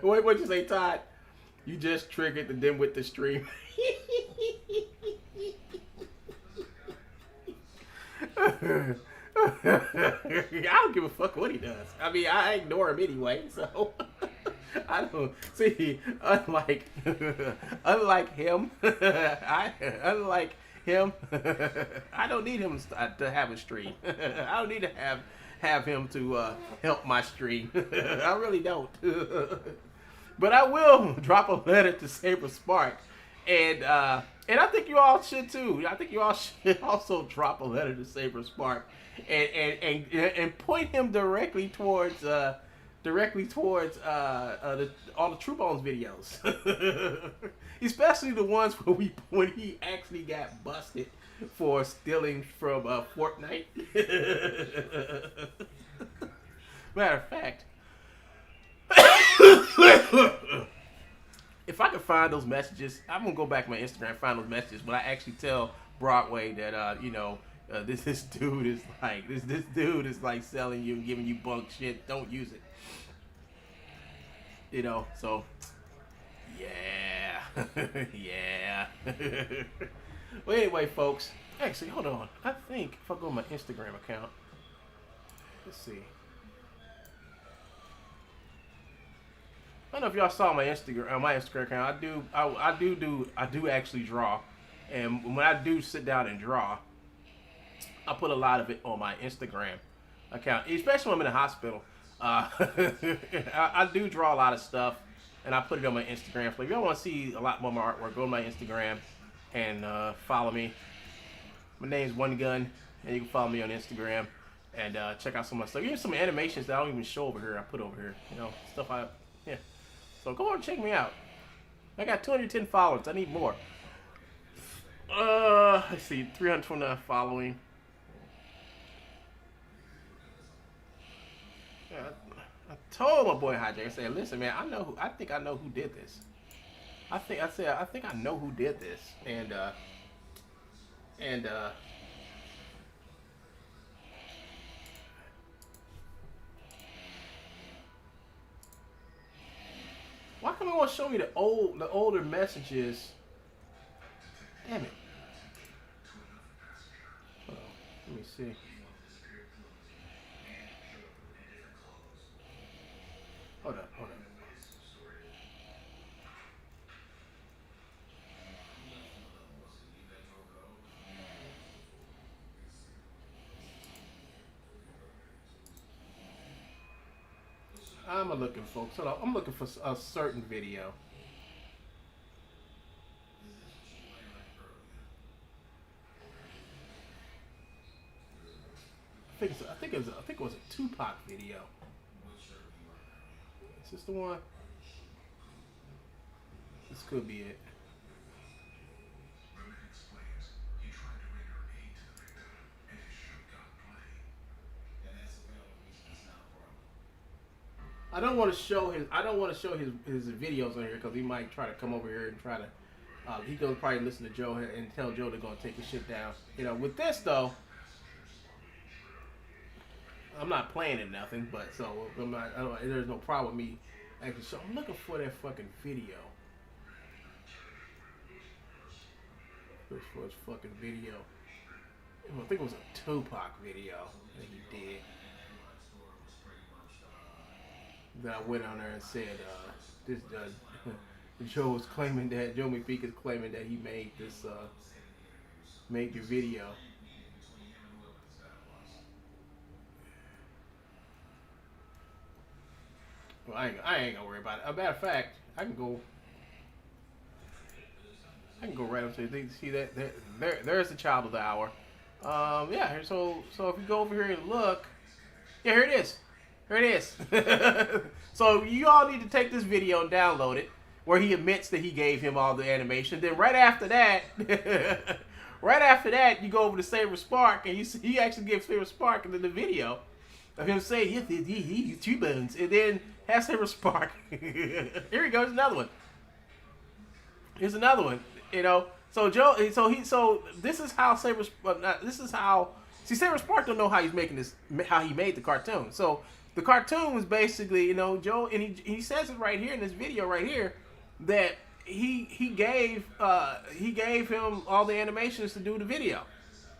What'd you say, Todd? You just triggered the dimwit the stream. I don't give a fuck what he does. I mean, I ignore him anyway, so I don't see. Unlike him, I don't need him to have a stream. I don't need to have him to help my stream. I really don't. But I will drop a letter to Saber Spark, and I think you all should too. I think you all should also drop a letter to Saber Spark, and point him directly towards all the True Bones videos, especially the ones when he actually got busted for stealing from Fortnite. Matter of fact, if I could find those messages, I'm gonna go back to my Instagram and find those messages. But I actually tell Broadway that this dude is like selling you and giving you bunk shit. Don't use it. You know, so yeah, yeah. Well, anyway, folks. Actually, hold on. I think if I go to my Instagram account, let's see. I don't know if y'all saw my Instagram account. I do actually draw, and when I do sit down and draw, I put a lot of it on my Instagram account, especially when I'm in the hospital. I do draw a lot of stuff, and I put it on my Instagram. So if y'all want to see a lot more of my artwork, go to my Instagram and follow me. My name's One Gun, and you can follow me on Instagram and check out some of my stuff. Even some animations that I don't even show over here. I put over here, you know, stuff yeah. So go on and check me out. I got 210 followers. I need more. Let's see, 329 following. Yeah, I told my boy Hijack, I said, listen, man, I think I know who did this. I think I know who did this, and why come you want to show me the older messages? Damn it. Hold on, let me see. Hold up. I'm looking, folks. Hold on. I'm looking for a certain video. I think it was a Tupac video. Is this the one? This could be it. I don't want to show his videos on here because he might try to come over here and try to. He gonna probably listen to Joe and tell Joe to go take his shit down. You know, with this though, I'm not playing it nothing, but so there's no problem with me actually. So I'm looking for that fucking video. This was fucking video. I think it was a Tupac video that he did. That I went on there and said, this Joe was claiming that Joe McPeak is claiming that he made this made your video. Well, I ain't gonna worry about it. As a matter of fact, I can go right up to it. See that there's the child of the hour. Yeah. So if you go over here and look, yeah, here it is. Here it is. So you all need to take this video and download it, where he admits that he gave him all the animation. Then right after that, you go over to Saber Spark, and he actually gives Saber Spark in the video of him saying he used 2 bones, and then has Saber Spark. Here he goes, another one. Here's another one. You know, so this is how Saber Spark don't know how he's making this, how he made the cartoon. So the cartoon was basically, you know, Joe, and he says it right here in this video right here, that he gave him all the animations to do the video.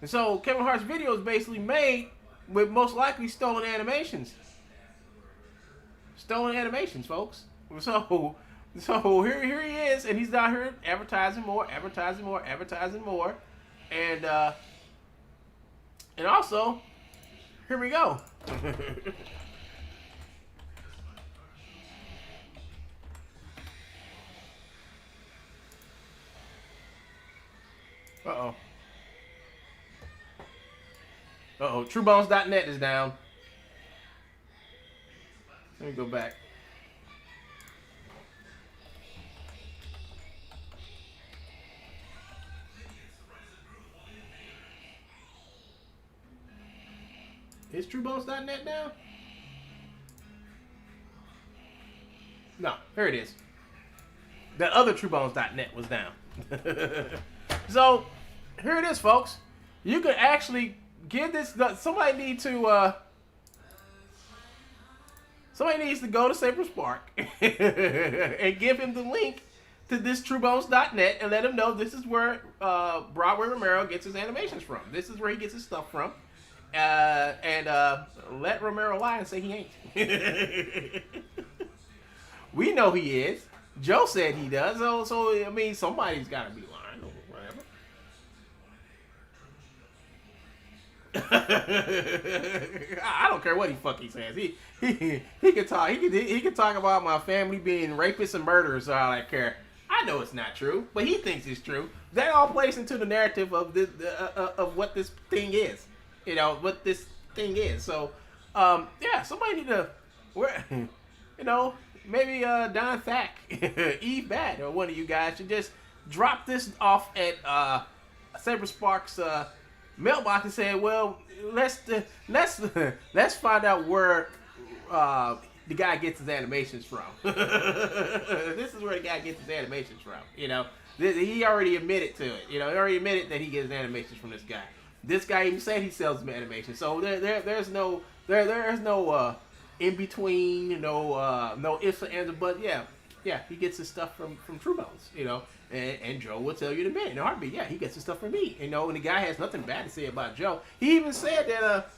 And so Kevin Hart's video is basically made with most likely stolen animations. Stolen animations, folks. So here he is, and he's out here advertising more, and also, here we go. Uh-oh. TrueBones.net is down. Let me go back. Is TrueBones.net down? No, here it is. The other TrueBones.net was down. So, here it is, folks. You can actually give this. Somebody needs to go to Saber Spark and give him the link to this TrueBones.net and let him know this is where Broadway Romero gets his animations from. This is where he gets his stuff from. And let Romero lie and say he ain't. We know he is. Joe said he does. So I mean, somebody's got to be lying or whatever. I don't care what he says. He can talk. He can talk about my family being rapists and murderers. So I don't care. I know it's not true, but he thinks it's true. That all plays into the narrative of of what this thing is. You know what this thing is. So, yeah, somebody need to, you know, maybe Don Thack, Eve Bad, or one of you guys should just drop this off at Saber Spark's mailbox and say, well, let's find out where the guy gets his animations from. This is where the guy gets his animations from. You know, he already admitted to it. You know, he already admitted that he gets his animations from this guy. This guy even said he sells them animation, so there's no in between, no ifs and ands, but yeah, he gets his stuff from TrueBones, you know, and Joe will tell you in a minute, in a heartbeat, yeah, he gets his stuff from me, you know, and the guy has nothing bad to say about Joe. He even said that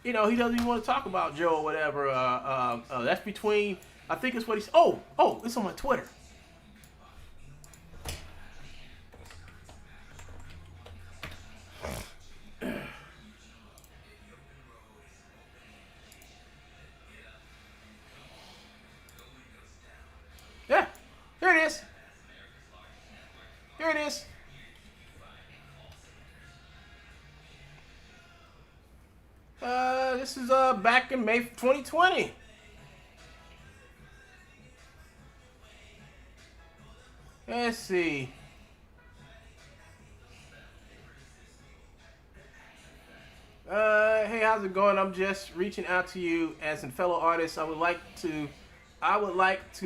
you know, he doesn't even want to talk about Joe or whatever. That's between, I think it's what he's. Oh, it's on my Twitter. Yeah, here it is. Here it is. This is back in May 2020. Let's see. Hey, how's it going? I'm just reaching out to you as a fellow artist. I would like to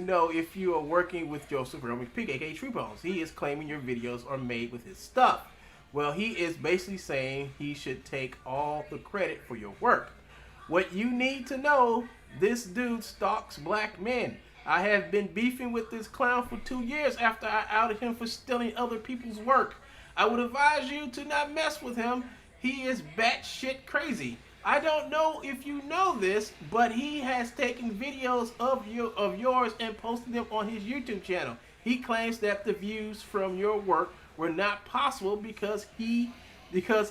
know if you are working with Joseph McPeak, aka TrueBones. He is claiming your videos are made with his stuff. Well, he is basically saying he should take all the credit for your work. What you need to know, this dude stalks black men. I have been beefing with this clown for 2 years after I outed him for stealing other people's work. I would advise you to not mess with him. He is batshit crazy. I don't know if you know this, but he has taken videos of yours and posted them on his YouTube channel. He claims that the views from your work were not possible because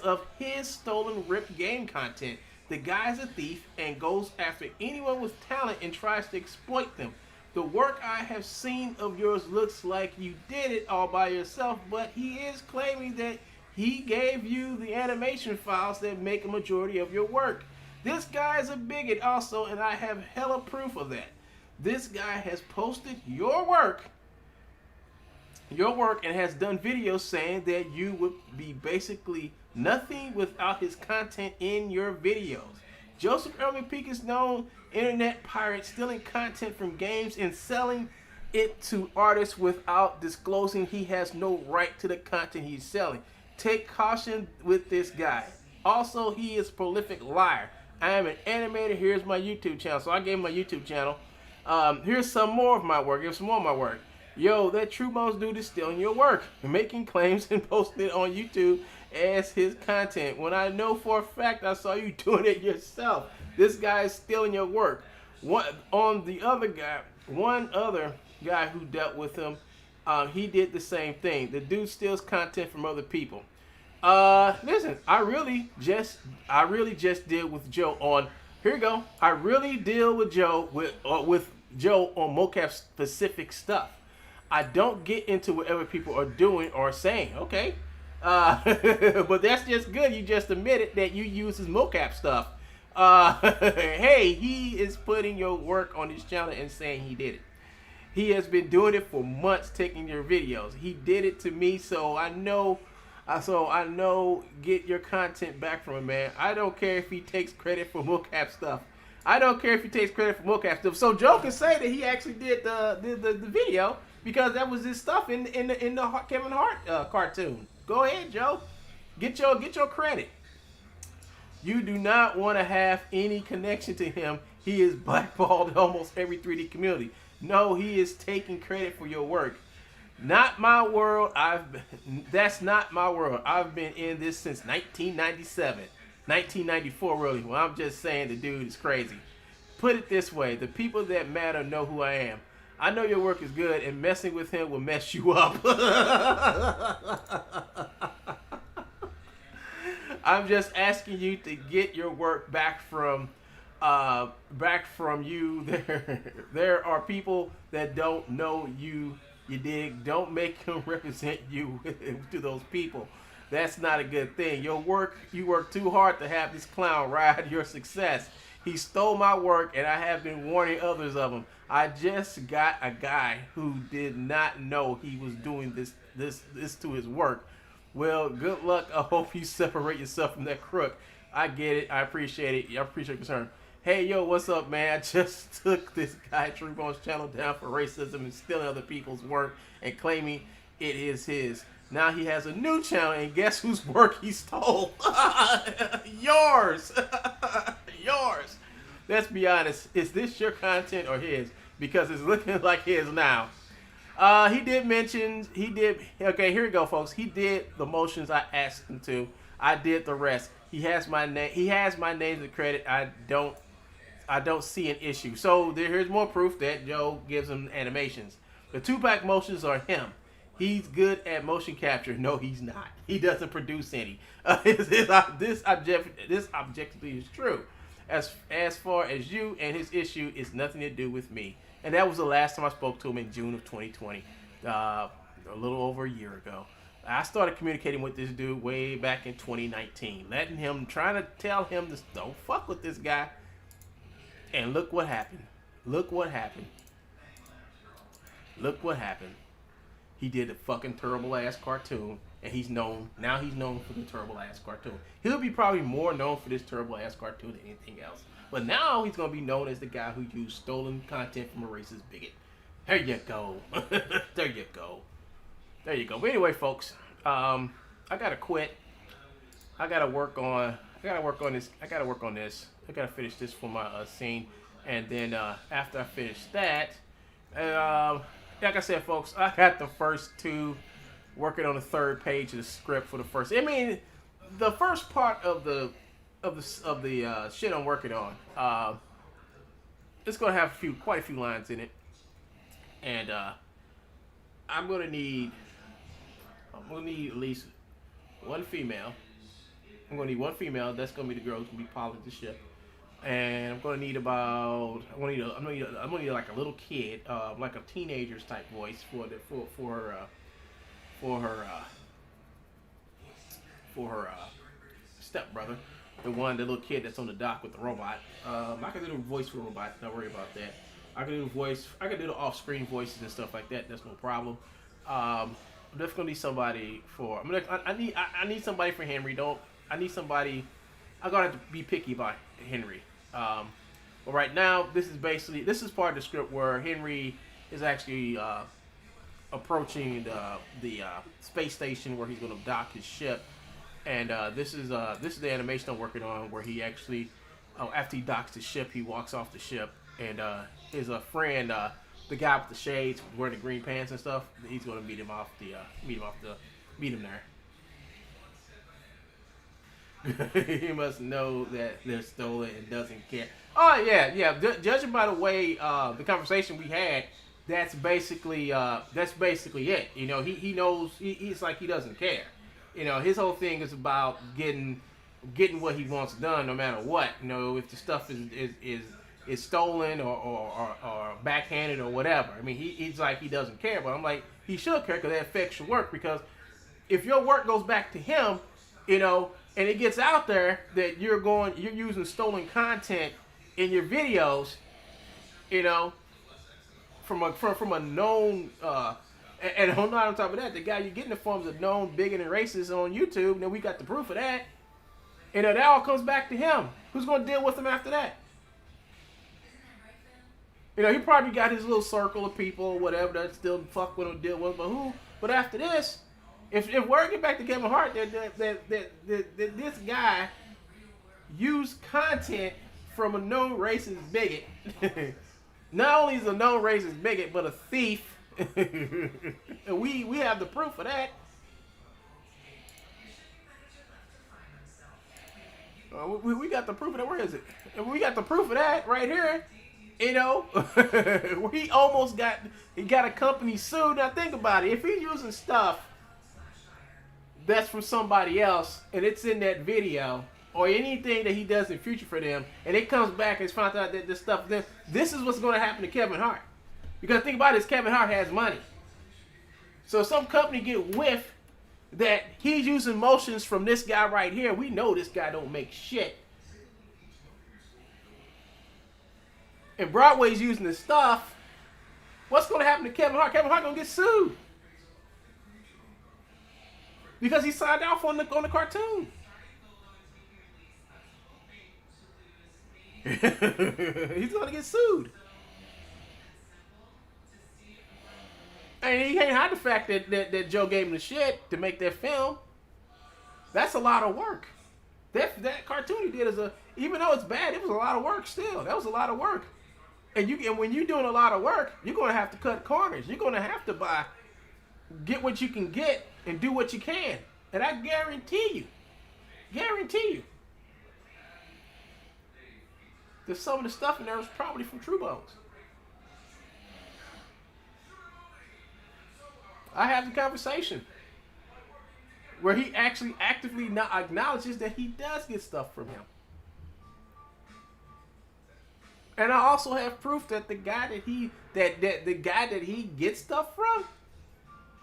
of his stolen ripped game content. The guy's a thief and goes after anyone with talent and tries to exploit them. The work I have seen of yours looks like you did it all by yourself, but he is claiming that he gave you the animation files that make a majority of your work. This guy is a bigot also, and I have hella proof of that. This guy has posted your work and has done videos saying that you would be basically nothing without his content in your videos. Joseph Early Peak is known internet pirate, stealing content from games and selling it to artists without disclosing he has no right to the content he's selling. Take caution with this guy. Also, he is a prolific liar. I am an animator. Here's my YouTube channel. So I gave him my YouTube channel. Here's some more of my work. Here's some more of my work. Yo, that True Bones dude is stealing your work, making claims and posting it on YouTube as his content, when I know for a fact I saw you doing it yourself. This guy is stealing your work. One other guy who dealt with him, he did the same thing. The dude steals content from other people. Listen, I really just deal with Joe on. Here we go. I really deal with Joe with Joe on mocap specific stuff. I don't get into whatever people are doing or saying. Okay. But that's just good. You just admitted that you use his mocap stuff. Hey, he is putting your work on his channel and saying he did it. He has been doing it for months, taking your videos. He did it to me, so I know. Get your content back from him, man. I don't care if he takes credit for mocap stuff. So Joe can say that he actually did the video because that was his stuff in the Kevin Hart cartoon. Go ahead, Joe. Get your credit. You do not want to have any connection to him. He is blackballed in almost every 3D community. No, he is taking credit for your work. Not my world. That's not my world. I've been in this since 1997. 1994, really. Well, I'm just saying the dude is crazy. Put it this way. The people that matter know who I am. I know your work is good, and messing with him will mess you up. I'm just asking you to get your work back from you. There are people that don't know you. You dig? Don't make him represent you to those people. That's not a good thing. You work too hard to have this clown ride your success. He stole my work, and I have been warning others of him. I just got a guy who did not know he was doing this to his work. Well, good luck. I hope you separate yourself from that crook. I get it. I appreciate it. I appreciate your concern. Hey, yo, what's up, man? I just took this guy True Bones channel down for racism and stealing other people's work and claiming it is his. Now he has a new channel, and guess whose work he stole? Yours. Yours. Let's be honest. Is this your content or his? Because it's looking like his now. Okay, here we go, folks. He did the motions I asked him to. I did the rest. He has my name. He has my name to credit. I don't see an issue. So here's more proof that Joe gives him animations. The 2-pack motions are him. He's good at motion capture. No, he's not. He doesn't produce any. This objectively is true. As far as you and his issue, it's nothing to do with me. And that was the last time I spoke to him in June of 2020, a little over a year ago. I started communicating with this dude way back in 2019, trying to tell him to don't fuck with this guy. And look what happened. Look what happened. He did a fucking terrible ass cartoon, and he's known for the terrible ass cartoon. He'll be probably more known for this terrible ass cartoon than anything else. But now he's gonna be known as the guy who used stolen content from a racist bigot. There you go. There you go. But anyway, folks, I gotta quit. I gotta work on this. I gotta finish this for my scene, and then after I finish that, like I said, folks, I got the first 2 working on the third page of the script for the first. I mean, the first part of the shit I'm working on. It's gonna have quite a few lines in it, and I'm gonna need at least one female. I'm gonna need one female. That's gonna be the girl who's gonna be piloting the ship. And I'm gonna need like a little kid, like a teenager's type voice for her stepbrother, the little kid that's on the dock with the robot. I can do the voice for the robot. Don't worry about that. I can do the voice. I can do the off-screen voices and stuff like that. That's no problem. I'm definitely gonna need somebody for. I need somebody for Henry. I need somebody. I'm gonna have to be picky about Henry. But right now, this is part of the script where Henry is actually approaching the space station where he's going to dock his ship, and this is the animation I'm working on where he actually, after he docks the ship, he walks off the ship, and his friend, the guy with the shades, wearing the green pants and stuff, he's going to meet him there. He must know that they're stolen and doesn't care. Oh yeah. Judging by the way the conversation we had, that's basically it. You know, he knows. He's like he doesn't care. You know, his whole thing is about getting what he wants done, no matter what. You know, if the stuff is stolen or backhanded or whatever. I mean, he's like he doesn't care, but I'm like he should care because that affects your work. Because if your work goes back to him, you know. And it gets out there that you're using stolen content in your videos, you know, from a known and on top of that, the guy you're getting it from is a known bigot and racist on YouTube. And then we got the proof of that, and that all comes back to him. Who's going to deal with him after that? You know, he probably got his little circle of people or whatever that still fuck with him, deal with him. But who? But after this. If word get back to Kevin Hart that this guy used content from a known racist bigot, not only is a known racist bigot, but a thief, and we have the proof of that. We got the proof of that. Where is it? We got the proof of that right here. You know, he got a company sued. Now think about it. If he's using stuff that's from somebody else, and it's in that video, or anything that he does in future for them, and it comes back and it's found out that this stuff, then this is what's going to happen to Kevin Hart. Because think about it, Kevin Hart has money. So some company get whiff that he's using motions from this guy right here. We know this guy don't make shit. And Broadway's using this stuff. What's going to happen to Kevin Hart? Kevin Hart going to get sued. Because he signed off on the cartoon. He's going to get sued. And he can't hide the fact that Joe gave him the shit to make that film. That's a lot of work. That cartoon he did even though it's bad, it was a lot of work still. That was a lot of work. And when you're doing a lot of work, you're going to have to cut corners. You're going to have to get what you can get and do what you can. And I guarantee you, that some of the stuff in there was probably from True Bones. I have the conversation where he actually actively acknowledges that he does get stuff from him. And I also have proof that the guy that he gets stuff from,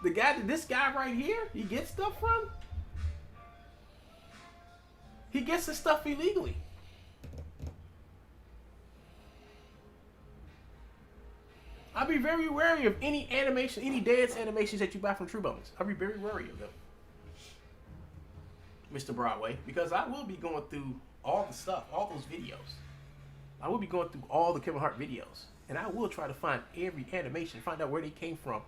this guy right here, he gets stuff from, he gets his stuff illegally. I'll be very wary of any animation, any dance animations that you buy from True Bones. I'll be very wary of them, Mr. Broadway, because I will be going through all the stuff, all those videos. I will be going through all the Kevin Hart videos, and I will try to find every animation, find out where they came from,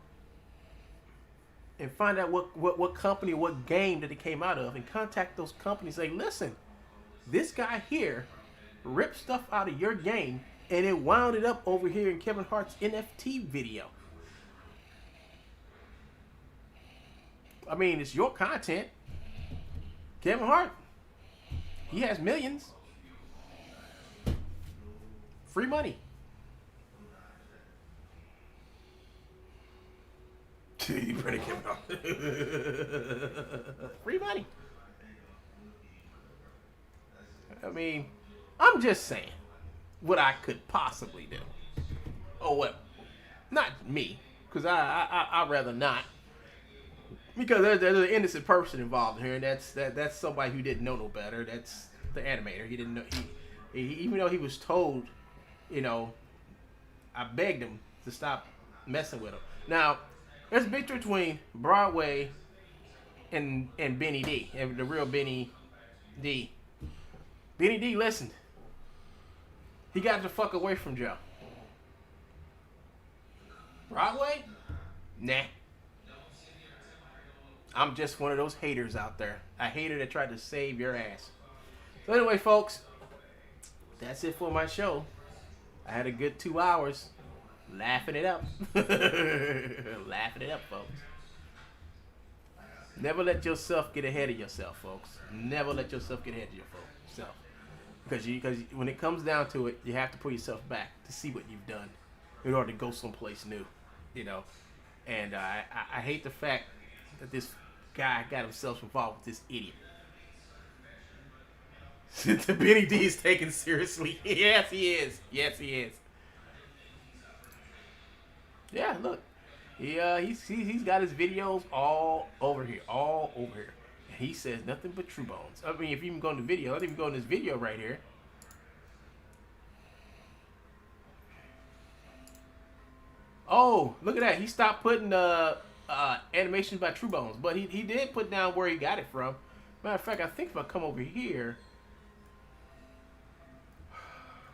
and find out what company, what game that it came out of, and contact those companies. Say, listen, this guy here ripped stuff out of your game, and it wound it up over here in Kevin Hart's NFT video. I mean, it's your content. Kevin Hart, he has millions. Free money. You better Kevin Hart. Free money. I mean, I'm just saying what I could possibly do. Oh, well, not me, because I'd rather not. Because there's an innocent person involved here, and that's somebody who didn't know no better. That's the animator. He didn't know. He even though he was told, you know, I begged him to stop messing with him. Now, there's a big difference between Broadway and Benny D, and the real Benny D. Benny D listened. He got the fuck away from Joe. Broadway? Nah. I'm just one of those haters out there. A hater that tried to save your ass. So anyway, folks, that's it for my show. I had a good 2 hours laughing it up. Laughing it up, folks. Never let yourself get ahead of yourself, folks. Never let yourself get ahead of yourself. Because when it comes down to it, you have to pull yourself back to see what you've done in order to go someplace new, you know. And I hate the fact that this guy got himself involved with this idiot. The Benny D is taken seriously. Yes, he is. Yes, he is. Yeah, look. He's got his videos all over here. All over here. And he says nothing but true bones. I mean, if you even go in the video, let me go in this video right here. Oh, look at that. He stopped putting animations by True Bones. But he did put down where he got it from. Matter of fact, I think if I come over here.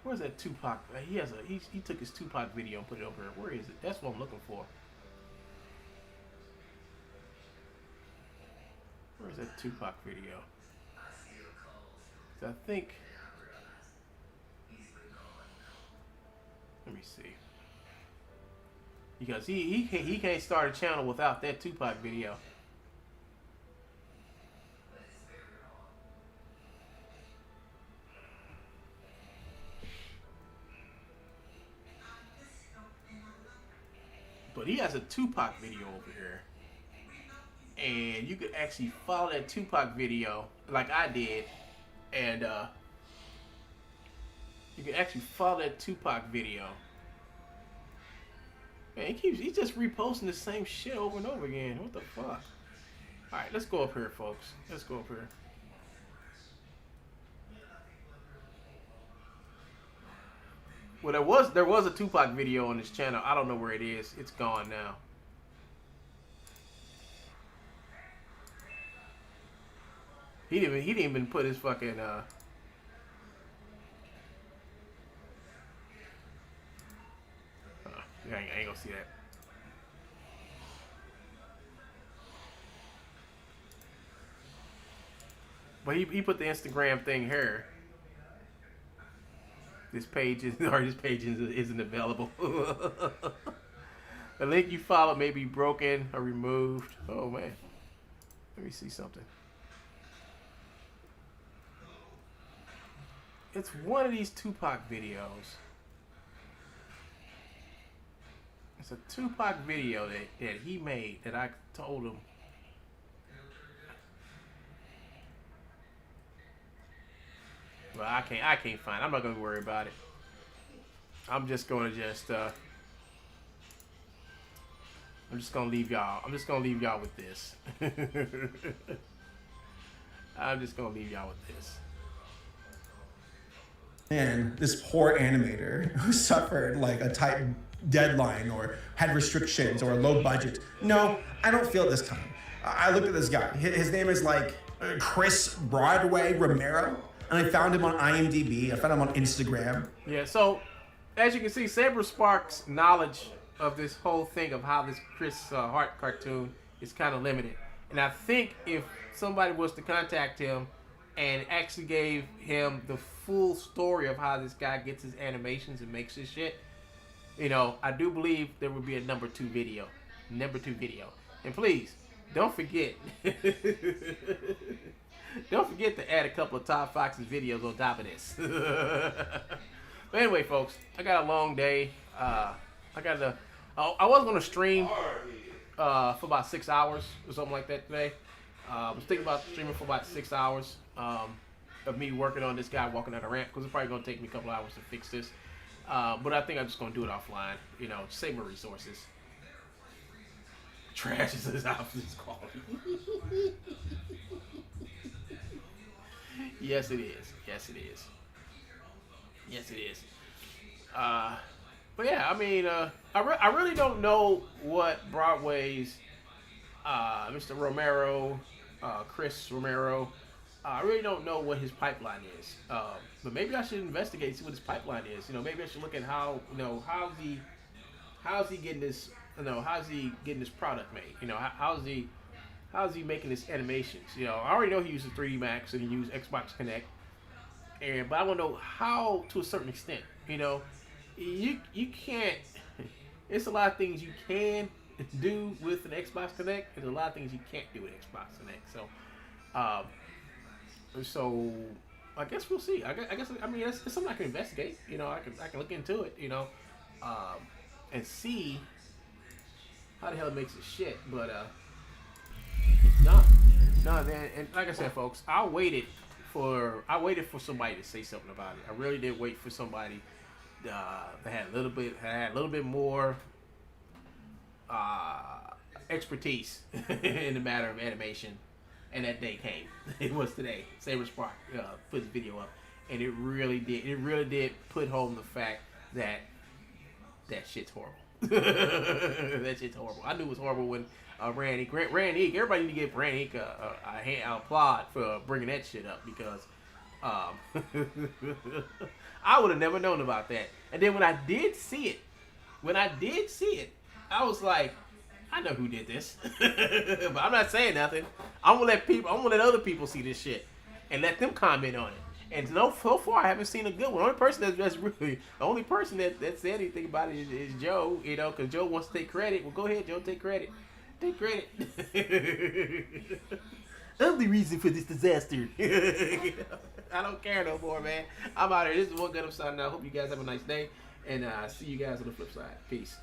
Where's that Tupac? He took his Tupac video and put it over here. Where is it? That's what I'm looking for. Where's that Tupac video? I think. Let me see. Because he can't start a channel without that Tupac video. But he has a Tupac video over here. And you could actually follow that Tupac video like I did. And you can actually follow that Tupac video. Man, he's just reposting the same shit over and over again. What the fuck? Alright, let's go up here, folks. Let's go up here. Well, there was a Tupac video on this channel. I don't know where it is. It's gone now. He didn't even put his fucking I ain't gonna see that. But he put the Instagram thing here. This page isn't available. The link you followed may be broken or removed. Oh man. Let me see something. It's one of these Tupac videos. It's a Tupac video that he made that I told him. Well, I can't find it. I'm not gonna worry about it. I'm just gonna leave y'all. I'm just gonna leave y'all with this. I'm just gonna leave y'all with this. And this poor animator who suffered like a tight deadline or had restrictions or a low budget. No, I don't feel it this time. I looked at this guy. His name is like Chris Broadway Romero. And I found him on IMDb. I found him on Instagram. Yeah, so as you can see, Saber Sparks' knowledge of this whole thing of how this Chris Hart cartoon is kind of limited. And I think if somebody was to contact him and actually gave him the full story of how this guy gets his animations and makes his shit, you know, I do believe there would be a number two video. And please, don't forget. Don't forget to add a couple of Todd Fox's videos on top of this. But anyway, folks, I got a long day. I was going to stream for about 6 hours or something like that today. I was thinking about streaming for about 6 hours of me working on this guy walking down the ramp, because it's probably going to take me a couple hours to fix this. But I think I'm just going to do it offline, you know, save my resources. Trash is his house is quality. Yes, it is. Yes, it is. Yes, it is. But yeah, I mean, I really don't know what Broadway's Mr. Romero, Chris Romero, I really don't know what his pipeline is. But maybe I should investigate and see what his pipeline is. You know, maybe I should look at how, you know, how's he getting this, you know, how's he getting this product made? You know, how's he making this animations? You know, I already know he uses 3D Max and he uses Xbox Connect, but I don't know how to a certain extent. You know, you can't. It's a lot of things you can do with an Xbox Connect, and a lot of things you can't do with Xbox Connect. So I guess we'll see. I guess I mean it's something I can investigate. You know, I can look into it. You know, and see how the hell it makes it shit. But no, man. And like I said, folks, I waited for somebody to say something about it. I really did wait for somebody that had a little bit more expertise in the matter of animation. And that day came. It was today. Saber Spark put the video up, and it really did put home the fact that shit's horrible. That shit's horrible. I knew it was horrible when Rand Eek. Everybody need to give Rand Eek a applaud for bringing that shit up, because I would have never known about that. And then when I did see it, I was like, I know who did this. But I'm not saying nothing. I'm gonna let other people see this shit and let them comment on it. And so far I haven't seen a good one. The only person that said anything about it is Joe, you know, because Joe wants to take credit. Well, go ahead, Joe, take credit. Take credit. I'm the reason for this disaster. I don't care no more, man. I'm out here. This is One Gun. I'm signing out. Hope you guys have a nice day, and see you guys on the flip side. Peace.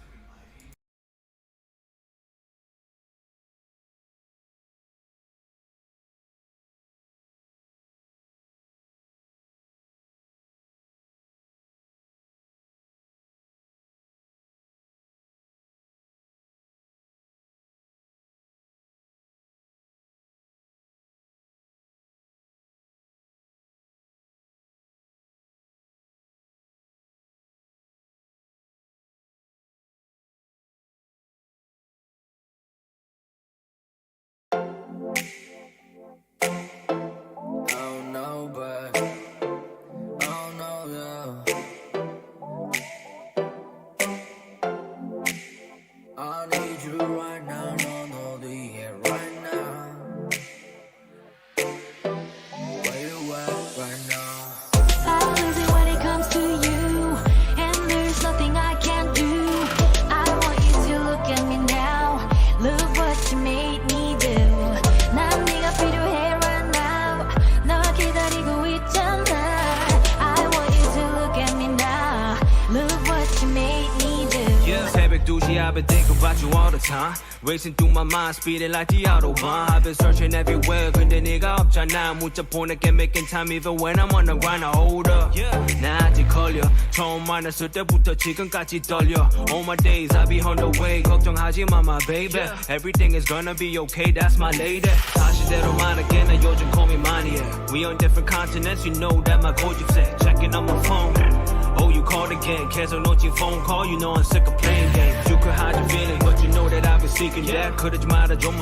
I've been thinking about you all the time. Racing through my mind, speeding like the Autobahn. I've been searching everywhere, 근데 네가 없잖아. 문자 보낼게, making time even when I'm on the grind. I hold up, 나 아직 걸려. 처음 만났을 때부터 지금까지 떨려. All my days I be on the way. 걱정하지 마, my baby. Everything is gonna be okay, that's my lady. 사실대로 말할게, 나 요즘 고민 많이 해. We on different continents, you know that my 고집세. Checking on my phone. Oh, you called again, 계속 놓친 phone call. You know I'm sick of playing games. You could hide your feelings, but you know that I've been seeking. Yeah, 그러지 말아줘.